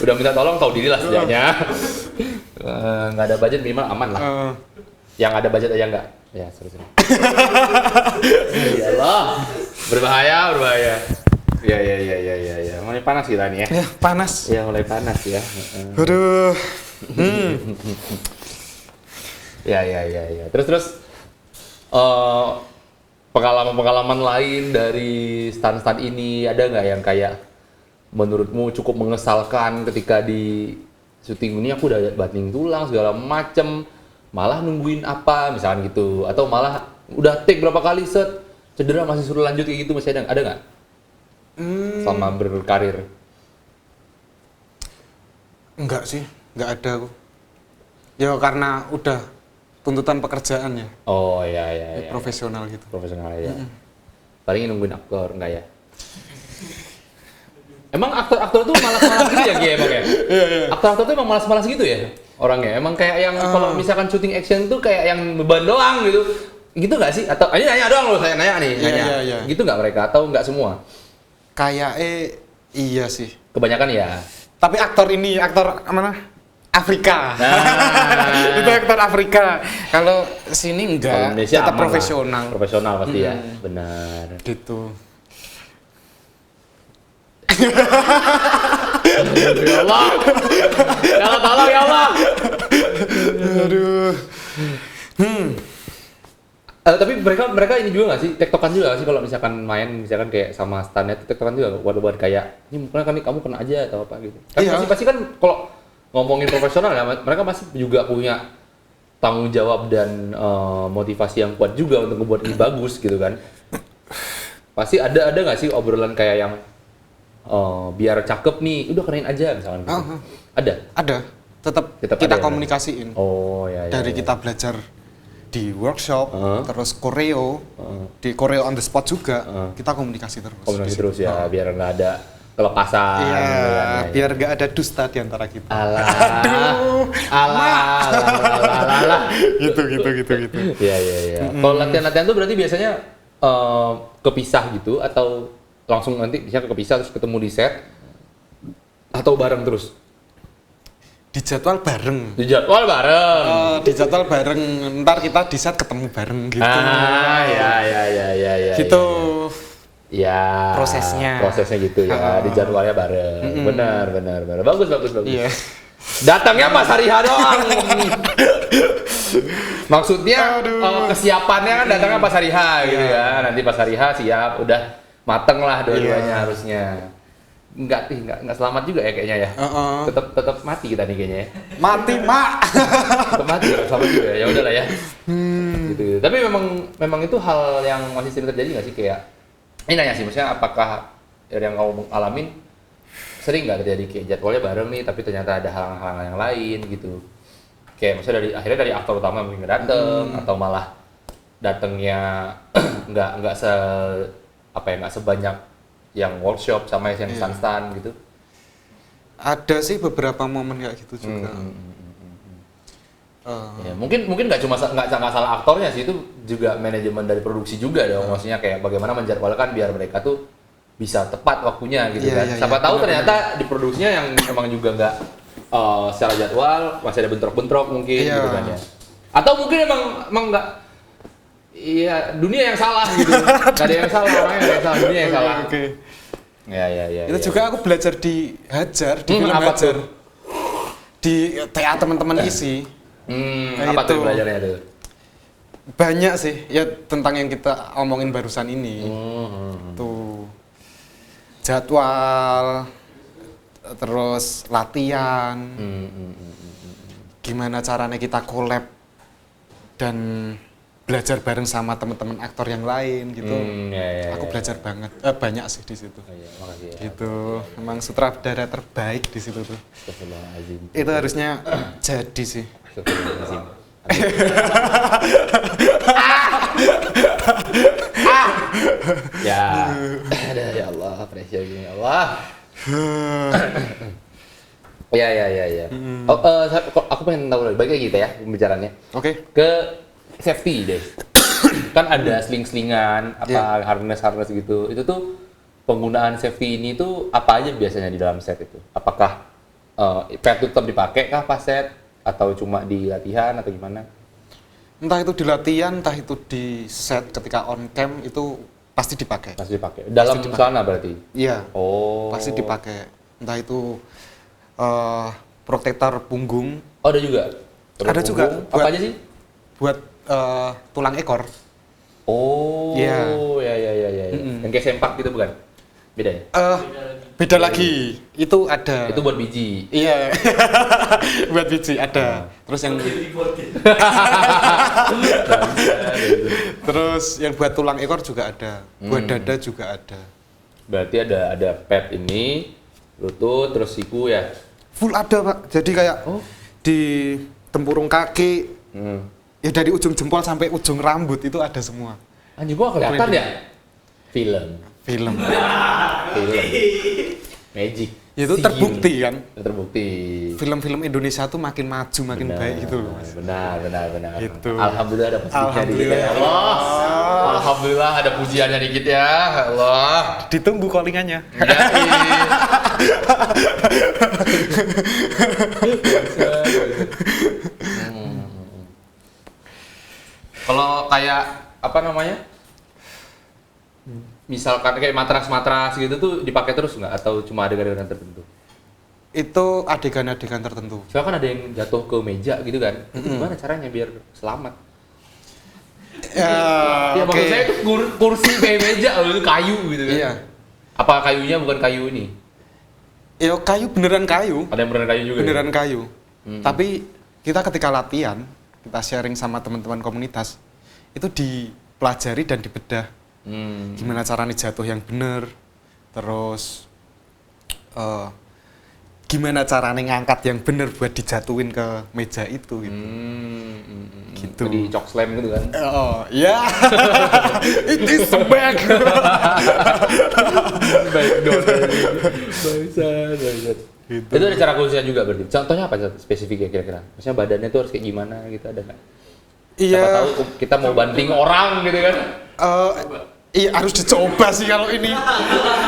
Udah minta tolong, tahu diri lah setidaknya. Nggak ada budget minimal aman lah. Yang ada budget aja nggak? Ya, seru. Ya Allah, berbahaya. Ya. Mulai panas kita nih ya. Ya, panas. Ya, mulai panas ya. Aduh. Ya. Terus pengalaman lain dari stand ini ada nggak yang kayak menurutmu cukup mengesalkan ketika di syuting ini aku udah banting tulang segala macem, malah nungguin apa misalkan gitu, atau malah udah take berapa kali set cedera masih suruh lanjut kayak gitu, masih ada nggak? Selama berkarir? Enggak sih, enggak ada aku. Ya karena udah tuntutan pekerjaan ya, Oh ya. profesional gitu. Profesional ya. Paling nungguin aktor enggak ya? Emang aktor tuh malas-malas gitu ya, Gi, emang ya? Iya. Aktor tuh emang malas-malas gitu ya orangnya. Emang kayak yang kalau misalkan syuting action tuh kayak yang beban doang gitu. Gitu nggak sih? Atau ini nanya doang loh, saya nanya nih. Nanya. Iya. Gitu nggak mereka atau nggak semua? Kayak iya sih. Kebanyakan ya. Tapi aktor mana? Afrika. Nah. Itu aktor Afrika. Kalau sini Kalau enggak, Indonesia tetap aman lah. profesional. Profesional pasti ya. Benar. Gitu. Ya Allah. Ya Allah, tolong ya Allah. Aduh. Tapi mereka ini juga nggak sih, tektokan juga nggak sih kalau misalkan main, misalkan kayak sama stand-nya itu tektokan juga buat kayak ini mungkin kamu kena aja atau apa gitu. Kan Iya. pasti kan kalau ngomongin profesional ya, mereka pasti juga punya tanggung jawab dan motivasi yang kuat juga untuk membuat ini bagus gitu kan. Pasti ada nggak sih obrolan kayak yang biar cakep nih, udah kenain aja misalkan gitu. Ada. Tetap Tetap kita ada ya? komunikasiin. Oh ya. Dari kita belajar di workshop, terus koreo, di koreo on the spot juga, kita komunikasi terus. Komunikasi terus ya, biar nggak ada kelepasan. Iya, gitu kan, ya. biar nggak ada dusta di antara kita. Alah. Gitu. Iya. Kalau latihan-latihan tuh berarti biasanya kepisah gitu atau langsung nanti bisa kepisah terus ketemu di set atau bareng terus? Dijadwal bareng. Dijadwal bareng. Dijadwal bareng, ntar kita di set ketemu bareng gitu. Ya. Gitu. Ya. Prosesnya gitu ya. Dijadwalnya bareng. Benar. Bagus. Iya. Datangnya pas hari H doang. Maksudnya kesiapannya kan datangnya pas hari H gitu ya. Nanti pas hari H siap, udah mateng lah dua-duanya harusnya. nggak selamat juga ya kayaknya ya. Tetap mati kita nih kayaknya ya. Mati, Mak. Tetap mati nggak selamat juga ya. Ya udahlah ya. Gitu. Tapi memang itu hal yang masih sering terjadi nggak sih, kayak ini nanya sih, maksudnya apakah yang kamu alamin sering nggak terjadi kayak jadwalnya bareng nih tapi ternyata ada halangan-halangan yang lain gitu, kayak maksudnya akhirnya dari aktor utama mungkin nggak dateng atau malah datangnya nggak sebanyak yang workshop sama yang stand gitu. Ada sih beberapa momen kayak gitu juga. Ya, mungkin nggak salah aktornya sih, itu juga manajemen dari produksi juga dong. Maksudnya kayak bagaimana menjadwalkan biar mereka tuh bisa tepat waktunya gitu kan. Siapa tahu ternyata di produksinya yang emang juga nggak secara jadwal masih ada bentrok-bentrok mungkin gitu kan ya. Atau mungkin emang nggak, iya, dunia yang salah gitu. Gak ada yang salah, orangnya yang salah, dunia yang salah. Oke. Ya. Itu juga aku belajar di Hajar, di film Hajar. Di TA teman-teman isi. Apa tuh belajarnya tuh? Banyak sih, ya tentang yang kita omongin barusan ini. Tuh jadwal, terus latihan, gimana caranya kita collab dan belajar bareng sama teman-teman aktor yang lain gitu. Aku belajar banyak sih di situ. Makasih ya. Gitu, emang sutradara terbaik di situ tuh. Astagfirullahaladzim. Itu harusnya jadi sih. Astagfirullahaladzim. Ya, ya Allah, pressure gini, ya Allah. Ya. Aku pengen tahu lagi, balik lagi kita ya pembicaraannya. Oke. Ke safety deh. Kan ada sling-slingan, harness gitu. Itu tuh penggunaan safety ini tuh apa aja biasanya di dalam set itu? Apakah pad itu tetap dipakai kah pas set atau cuma di latihan atau gimana? Entah itu di latihan, entah itu di set ketika on cam itu pasti dipakai. Pasti dipakai. Dalam sana berarti? Iya. Oh. Pasti dipakai. Entah itu protektor punggung. Oh, ada juga. Ada juga. Apa aja sih? Buat tulang ekor. Oh. Iya. Ya. Yang kayak sempak gitu bukan? Beda ya? Beda lagi. Itu ada. Itu buat biji. Iya. Buat biji ada. Terus yang terus yang buat tulang ekor juga ada. Buat dada juga ada. Berarti ada pad ini, lutut, terus siku ya? Full ada, Pak. Jadi kayak di tempurung kaki, ya dari ujung jempol sampai ujung rambut itu ada semua. Anjir, gua kelihatan ya? Film. Magic. Itu terbukti kan? Terbukti. Film-film Indonesia tuh makin maju, makin baik gitu loh, Mas. Benar. Gitu. Alhamdulillah ada pujiannya dikit ya Alhamdulillah. Allah. Alhamdulillah ada pujiannya dikit ya Allah. Ditunggu callingannya. Kalau kayak apa namanya? Misalkan kayak matras-matras gitu tuh dipakai terus nggak atau cuma adegan-adegan tertentu? Itu adegan-adegan tertentu. Soalnya kan ada yang jatuh ke meja gitu kan. Itu gimana caranya biar selamat? Ya maksud saya itu kursi kayak meja itu kayu gitu kan. Iya. Apa kayunya bukan kayu ini? Ya kayu beneran kayu. Ada yang beneran kayu juga. Beneran ya? kayu. Tapi kita ketika latihan, kita sharing sama teman-teman komunitas, itu dipelajari dan dibedah. Gimana caranya jatuh yang bener, terus gimana caranya ngangkat yang bener buat dijatuhin ke meja itu gitu. Gitu. Di chalk slam gitu kan. Oh, ya. It is back. Baik dong. Bangsat. Gitu. Itu ada cara khususnya juga berarti. Contohnya apa spesifiknya kira-kira? Maksudnya badannya tuh harus kayak gimana gitu, ada nggak? Iya. Siapa tahu kita mau banting orang gitu kan. Iya harus dicoba sih kalau ini.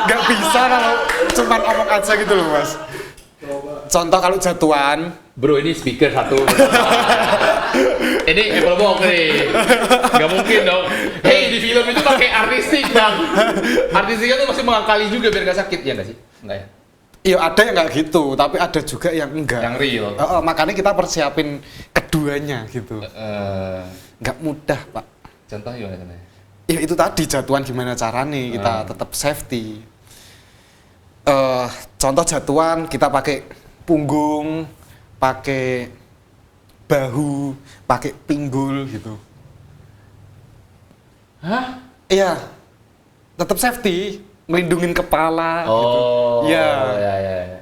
Nggak bisa kalau cuman omong aja gitu loh, Mas. Contoh kalau jatuhan. Bro, ini speaker satu. Ini Apple Box nih. Nggak mungkin dong. Hey, di film itu pakai artistik, Bang. Artistiknya tuh masih mengakali juga biar nggak sakit, ya nggak sih? Nggak ya? Iya ada yang nggak gitu, tapi ada juga yang enggak. Yang real. Makanya kita persiapin keduanya gitu. Nggak mudah, Pak. Contohnya gimana contohnya? Ya itu tadi jatuhan gimana caranya kita tetap safety. Contoh jatuhan kita pakai punggung, pakai bahu, pakai pinggul gitu. Hah? Iya, tetap safety, melindungin kepala gitu. Oh, Iya. ya.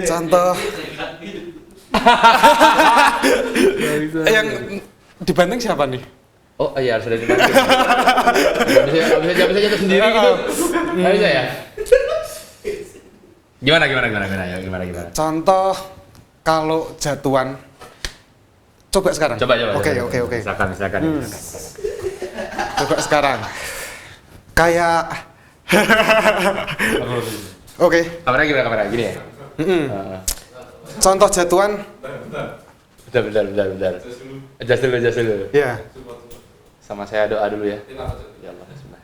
Contoh. Contoh yang dibanting siapa nih? Oh iya, harus ada di mana? Bisa jatuh sendiri gitu. Nggak bisa ya? Gimana? Contoh kalau jatuhan, coba sekarang. Coba. Oke. Silakan. Coba sekarang. Kayak Oke. Kamera gini ya? Contoh jatuhan. Bentar. Adjust dulu. Ya. Sama saya doa dulu ya. Ya Allah, bismillah.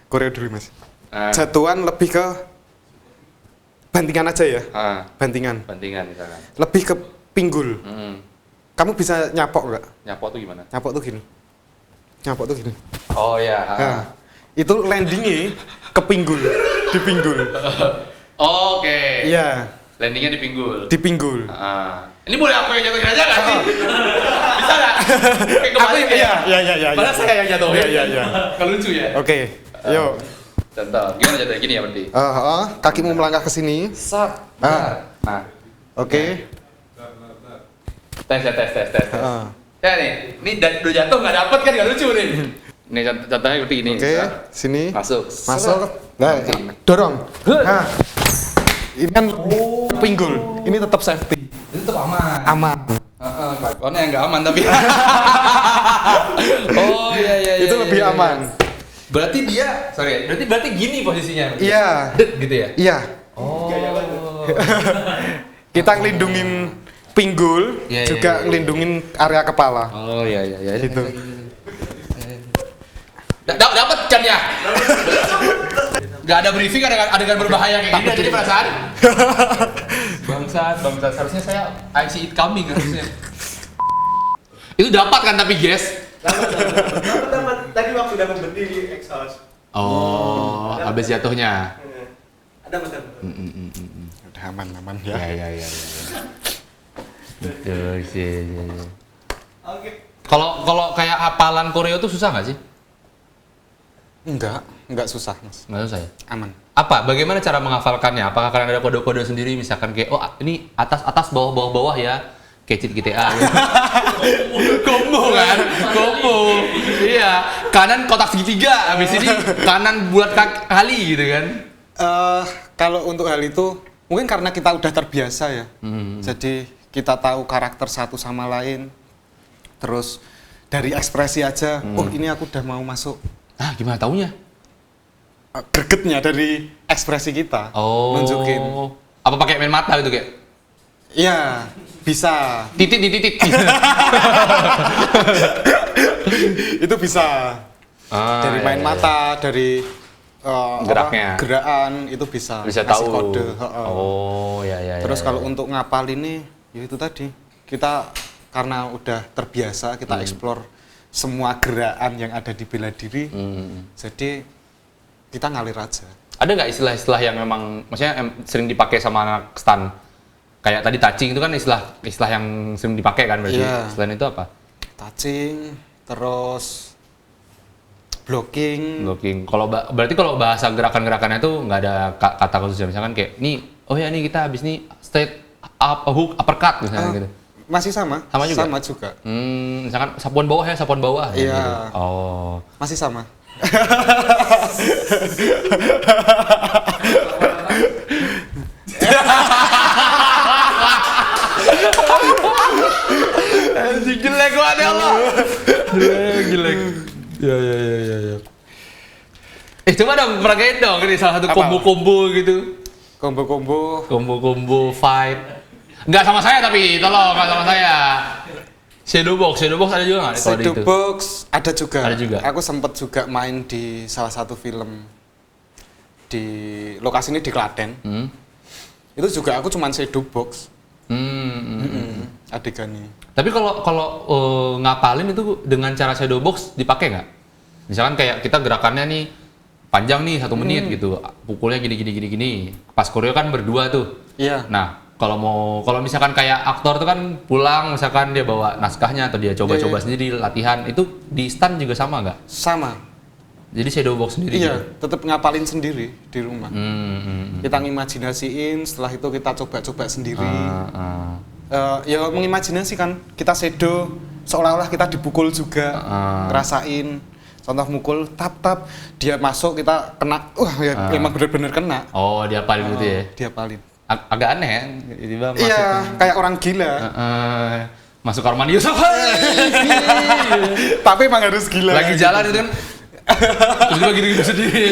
Koreo dulu Mas. Jatuhan lebih ke bantingan aja ya. Bantingan. Bantingan misalkan. Lebih ke pinggul. Kamu bisa nyapok nggak? Nyapok tuh gimana? Nyapok tuh gini. Oh ya. Nah, itu landingnya ke pinggul, di pinggul. Oke. Iya, Landingnya di pinggul. di pinggul. Ini boleh aku yang jatuhin aja nggak sih? Bisa nggak? Kayak kemarin Iya. Malah saya yang jatuhin. Iya. Kalau lucu ya. Oke, yuk. Contoh, gimana jatuhnya? Gini ya berarti? Kakimu melangkah ke sini. Sat. Nah, Oke. tes. Ya nih, ini udah jatuh nggak dapet kan nggak lucu nih. Ini contohnya seperti ini. Oke, sini. Masuk. Nah, dorong. Nah, ini kan pinggul. Ini tetap safety. Itu tetap aman. Aman. Karena yang nggak aman tapi. Oh iya. Itu lebih aman. Berarti dia, berarti gini posisinya. Iya. Dek gitu ya. Iya. Oh. Kita ngelindungin pinggul, Iya, juga iya. ngelindungin area kepala. Oh iya. Gitu. Dapat kan ya? Gak ada briefing, adegan berbahaya kayak gini, jadi perasaan. Bangsat. Harusnya saya I see it coming harusnya. Itu dapat kan tapi guys? Dapat. Tadi waktu udah berdiri exhaust. Oh, habis jatuhnya. Ada betul. Udah aman ya. Ya. Betul sih. Oke. Kalau kayak hafalan koreo tuh susah nggak sih? Enggak susah, Mas. Nggak susah ya? Aman. Apa? Bagaimana cara menghafalkannya? Apakah kalian ada kode-kode sendiri? Misalkan kayak, oh ini atas bawah ya. Kayak cheat GTA. Combo kan? Combo. Iya. Kanan kotak segitiga. Habis ini kanan bulat kali gitu kan? Kalau untuk hal itu, mungkin karena kita udah terbiasa ya. Jadi kita tahu karakter satu sama lain. Terus dari ekspresi aja, oh ini aku udah mau masuk. Ah, gimana taunya? Gregetnya dari ekspresi kita. Oh. Nunjukin. Apa pakai main mata gitu kayak? Iya, bisa. Titit. Itu bisa. Dari main mata, dari geraknya. gerakan itu bisa. Bisa ngasih tahu. kode. Oh, ya. Terus kalau untuk ngapal ini, ya itu tadi. Kita karena udah terbiasa, kita explore semua gerakan yang ada di bela diri. Jadi kita ngalir aja. Ada nggak istilah-istilah yang memang, maksudnya sering dipakai sama anak stan? Kayak tadi touching itu kan istilah yang sering dipakai kan berarti. Iya. Selain itu apa? Touching, terus blocking. Berarti kalau bahasa gerakan-gerakannya itu nggak ada kata khususnya. Misalkan kayak nih, oh ya nih kita habis nih straight up hook uppercut misalnya gitu. Masih sama? Sama juga? Sama juga. Misalkan sapuan bawah. Iya. Gitu. Oh. Masih sama. Anjing jelek banget ya Allah. Jelek. Ya. Coba dong peragain dong ini salah satu Apa? combo-combo gitu. Combo-combo. Fight. Enggak sama saya tapi, tolong enggak sama saya. Shadow box ada juga nggak? kalau di Shadow itu? box ada juga. Ada juga. Aku sempat juga main di salah satu film di lokasi ini di Klaten. Itu juga aku cuman shadow box. Adegannya. Tapi kalau ngapalin itu dengan cara shadow box dipakai nggak? Misalkan kayak kita gerakannya nih panjang nih 1 menit gitu, pukulnya gini. Pas koreo kan berdua tuh. Iya. Nah, kalau misalkan kayak aktor tuh kan pulang, misalkan dia bawa naskahnya atau dia coba-coba sendiri latihan, itu di stand juga sama nggak? Sama. Jadi shadow box sendiri. Iya, gitu? tetap ngapalin sendiri di rumah. Kita ngimajinasiin, setelah itu kita coba-coba sendiri. Ya mengimajinasikan, kita shadow seolah-olah kita dipukul juga, ngerasain. Contoh mukul, tap, dia masuk, kita kena, emang bener-bener kena. Oh, diapalin gitu ya? Diapalin. Agak aneh ya, tiba-tiba masuk. Iya, kayak orang gila. Masuk kamar mandi, Tapi emang harus gila. lagi jalan itu kan. Terus juga gitu-gitu sendiri.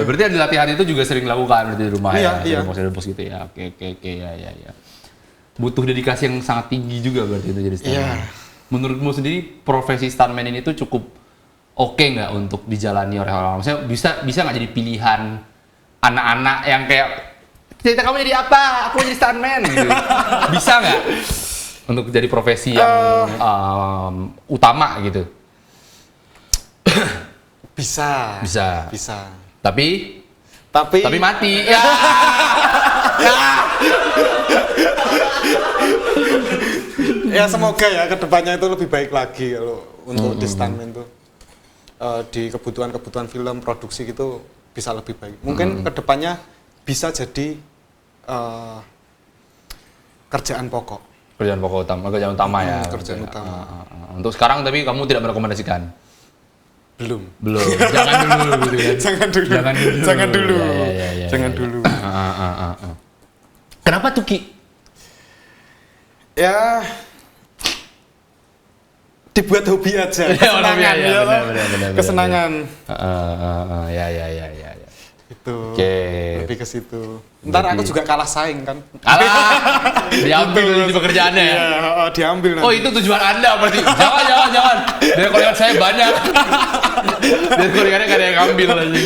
Berarti di latihan itu juga sering lakukan di rumah ya? Iya. Shadow box gitu ya? Oke, ya. Butuh dedikasi yang sangat tinggi juga berarti itu jadi stuntman. Iya. Menurutmu sendiri profesi stuntman ini tuh cukup oke nggak untuk dijalani oleh orang-orang? Maksudnya bisa nggak jadi pilihan anak-anak yang kayak cerita kamu jadi apa? Aku jadi stuntman gitu. Bisa nggak untuk jadi profesi yang utama gitu? Bisa. Tapi mati. Ya semoga ya kedepannya itu lebih baik lagi kalau untuk di stuntman tuh. Di kebutuhan film produksi gitu bisa lebih baik. Mungkin kedepannya bisa jadi kerjaan pokok. Kerjaan utama ya. Kerjaan utama. Untuk sekarang tapi kamu tidak merekomendasikan? Belum. Jangan dulu gitu kan. Jangan dulu. Ya. Jangan dulu. Kenapa tuh Ki? Ya dibuat hobi aja. Kesenangan ya. Kesenangan. Ya. Itu. Oke. Lebih ke situ. Ntar aku juga kalah saing kan. Diambil di pekerjaannya ya? Iya, diambil nanti. Oh itu tujuan Anda berarti? Jangan. Dari kolekan saya banyak. Dari kolekannya gak ada yang ngambil lagi.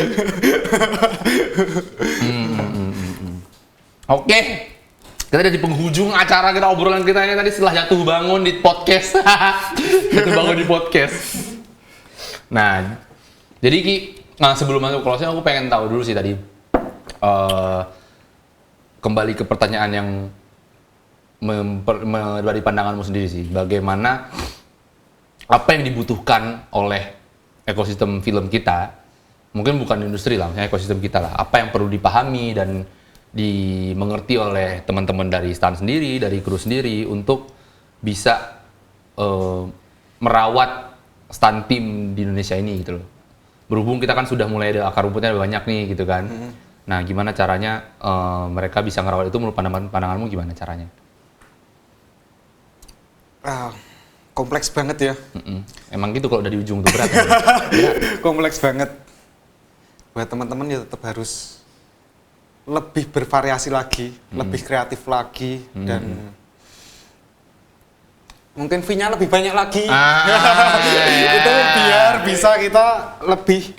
Oke. Kita ada di penghujung acara kita, obrolan kita ini tadi setelah jatuh bangun di podcast. Nah, jadi Ki, sebelum masuk closing aku pengen tahu dulu sih tadi. Kembali ke pertanyaan yang dari pandanganmu sendiri sih, bagaimana apa yang dibutuhkan oleh ekosistem film kita, mungkin bukan industri lah, misalnya ekosistem kita lah, apa yang perlu dipahami dan dimengerti oleh teman-teman dari stand sendiri, dari kru sendiri untuk bisa merawat stand team di Indonesia ini gitu loh. Berhubung kita kan sudah mulai ada akar rumputnya banyak nih gitu kan. Nah, gimana caranya mereka bisa ngerawat itu? Menurut pandanganmu gimana caranya? Kompleks banget ya. Emang gitu kalau udah di ujung tuh berat. Ya? Kompleks banget. Buat teman-teman ya tetap harus lebih bervariasi lagi, lebih kreatif lagi, dan mungkin fee-nya lebih banyak lagi. Itu biar bisa kita lebih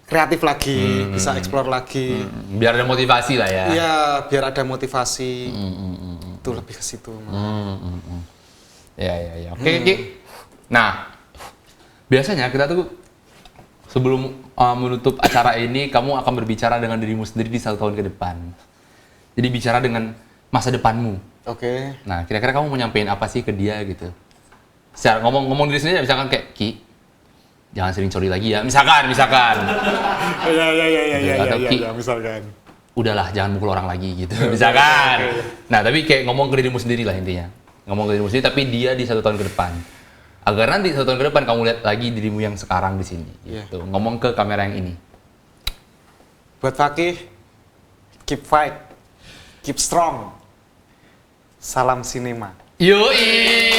kreatif lagi, bisa explore lagi. Biar ada motivasi lah ya. Iya, biar ada motivasi. Itu lebih ke situ. Ya. Oke. Nah, biasanya kita tuh sebelum menutup acara ini, kamu akan berbicara dengan dirimu sendiri di 1 tahun ke depan. Jadi bicara dengan masa depanmu. Oke. Nah, kira-kira kamu mau nyampein apa sih ke dia gitu? Secara ngomong diri sendiri, misalkan kayak, Ki, jangan sering coli lagi ya, misalkan. Iya, misalkan. Udahlah, jangan mukul orang lagi gitu, misalkan. Nah, tapi kayak ngomong ke dirimu sendiri lah intinya. Ngomong ke dirimu sendiri, tapi dia di 1 tahun ke depan. Agar nanti 1 tahun ke depan kamu lihat lagi dirimu yang sekarang di sini. Gitu. Ngomong ke kamera yang ini. Buat Fakih, keep fight, keep strong. Salam sinema. Yoi.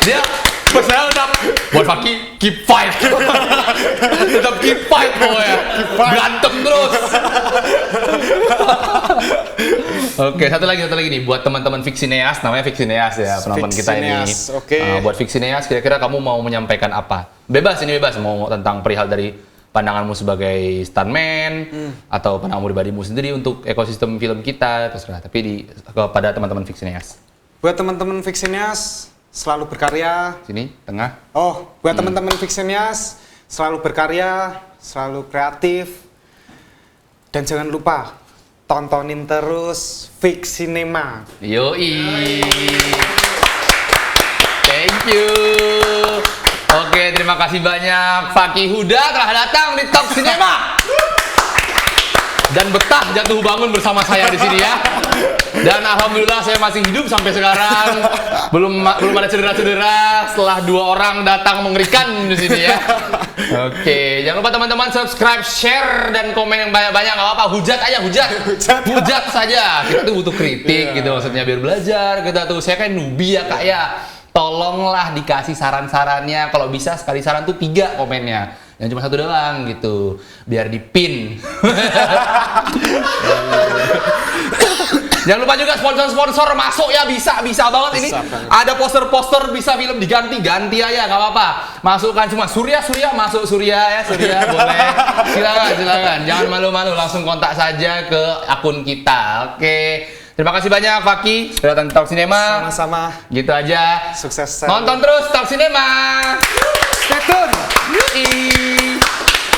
Dia pesannya udah buat Fakih, keep fight. Tetap keep fight pokoknya. Berantem terus. Oke, satu lagi nih buat teman-teman Fiksineas, namanya Fiksineas ya, penonton kita ini. Oke. Buat Fiksineas, kira-kira kamu mau menyampaikan apa? Bebas mau tentang perihal dari pandanganmu sebagai stuntman atau pandangan pribadimu sendiri untuk ekosistem film kita, terserah. Tapi kepada teman-teman Fiksineas. Buat teman-teman Fiksineas, selalu berkarya. Sini, tengah. Oh, buat teman-teman Fixionias, selalu berkarya, selalu kreatif. Dan jangan lupa tontonin terus Fix Cinema. Yoi. Thank you. Oke, terima kasih banyak Fakih Huda telah datang di Top Cinema. Dan betah jatuh bangun bersama saya di sini ya. Dan alhamdulillah saya masih hidup sampai sekarang. Belum ada cedera-cedera setelah 2 orang datang mengerikan di sini ya. Oke, jangan lupa teman-teman subscribe, share dan komen yang banyak-banyak, nggak apa-apa. Hujat aja, hujat saja. Kita tuh butuh kritik gitu maksudnya biar belajar. Kita tuh saya kan newbie ya Kak ya. Tolonglah dikasih saran-sarannya. Kalau bisa sekali saran tuh 3 komennya. Yang cuma 1 doang gitu, biar dipin. Jangan lupa juga sponsor-sponsor masuk ya, bisa banget ini. Ada poster-poster bisa film diganti aja, nggak apa-apa. Masukkan semua. Surya masuk Surya boleh. Silakan. Jangan malu-malu, langsung kontak saja ke akun kita. Oke. Terima kasih banyak Fakih sudah datang di Top Cinema. Sama-sama. Gitu aja. Sukses. Nonton terus Top Cinema. Stay tune. Yoi.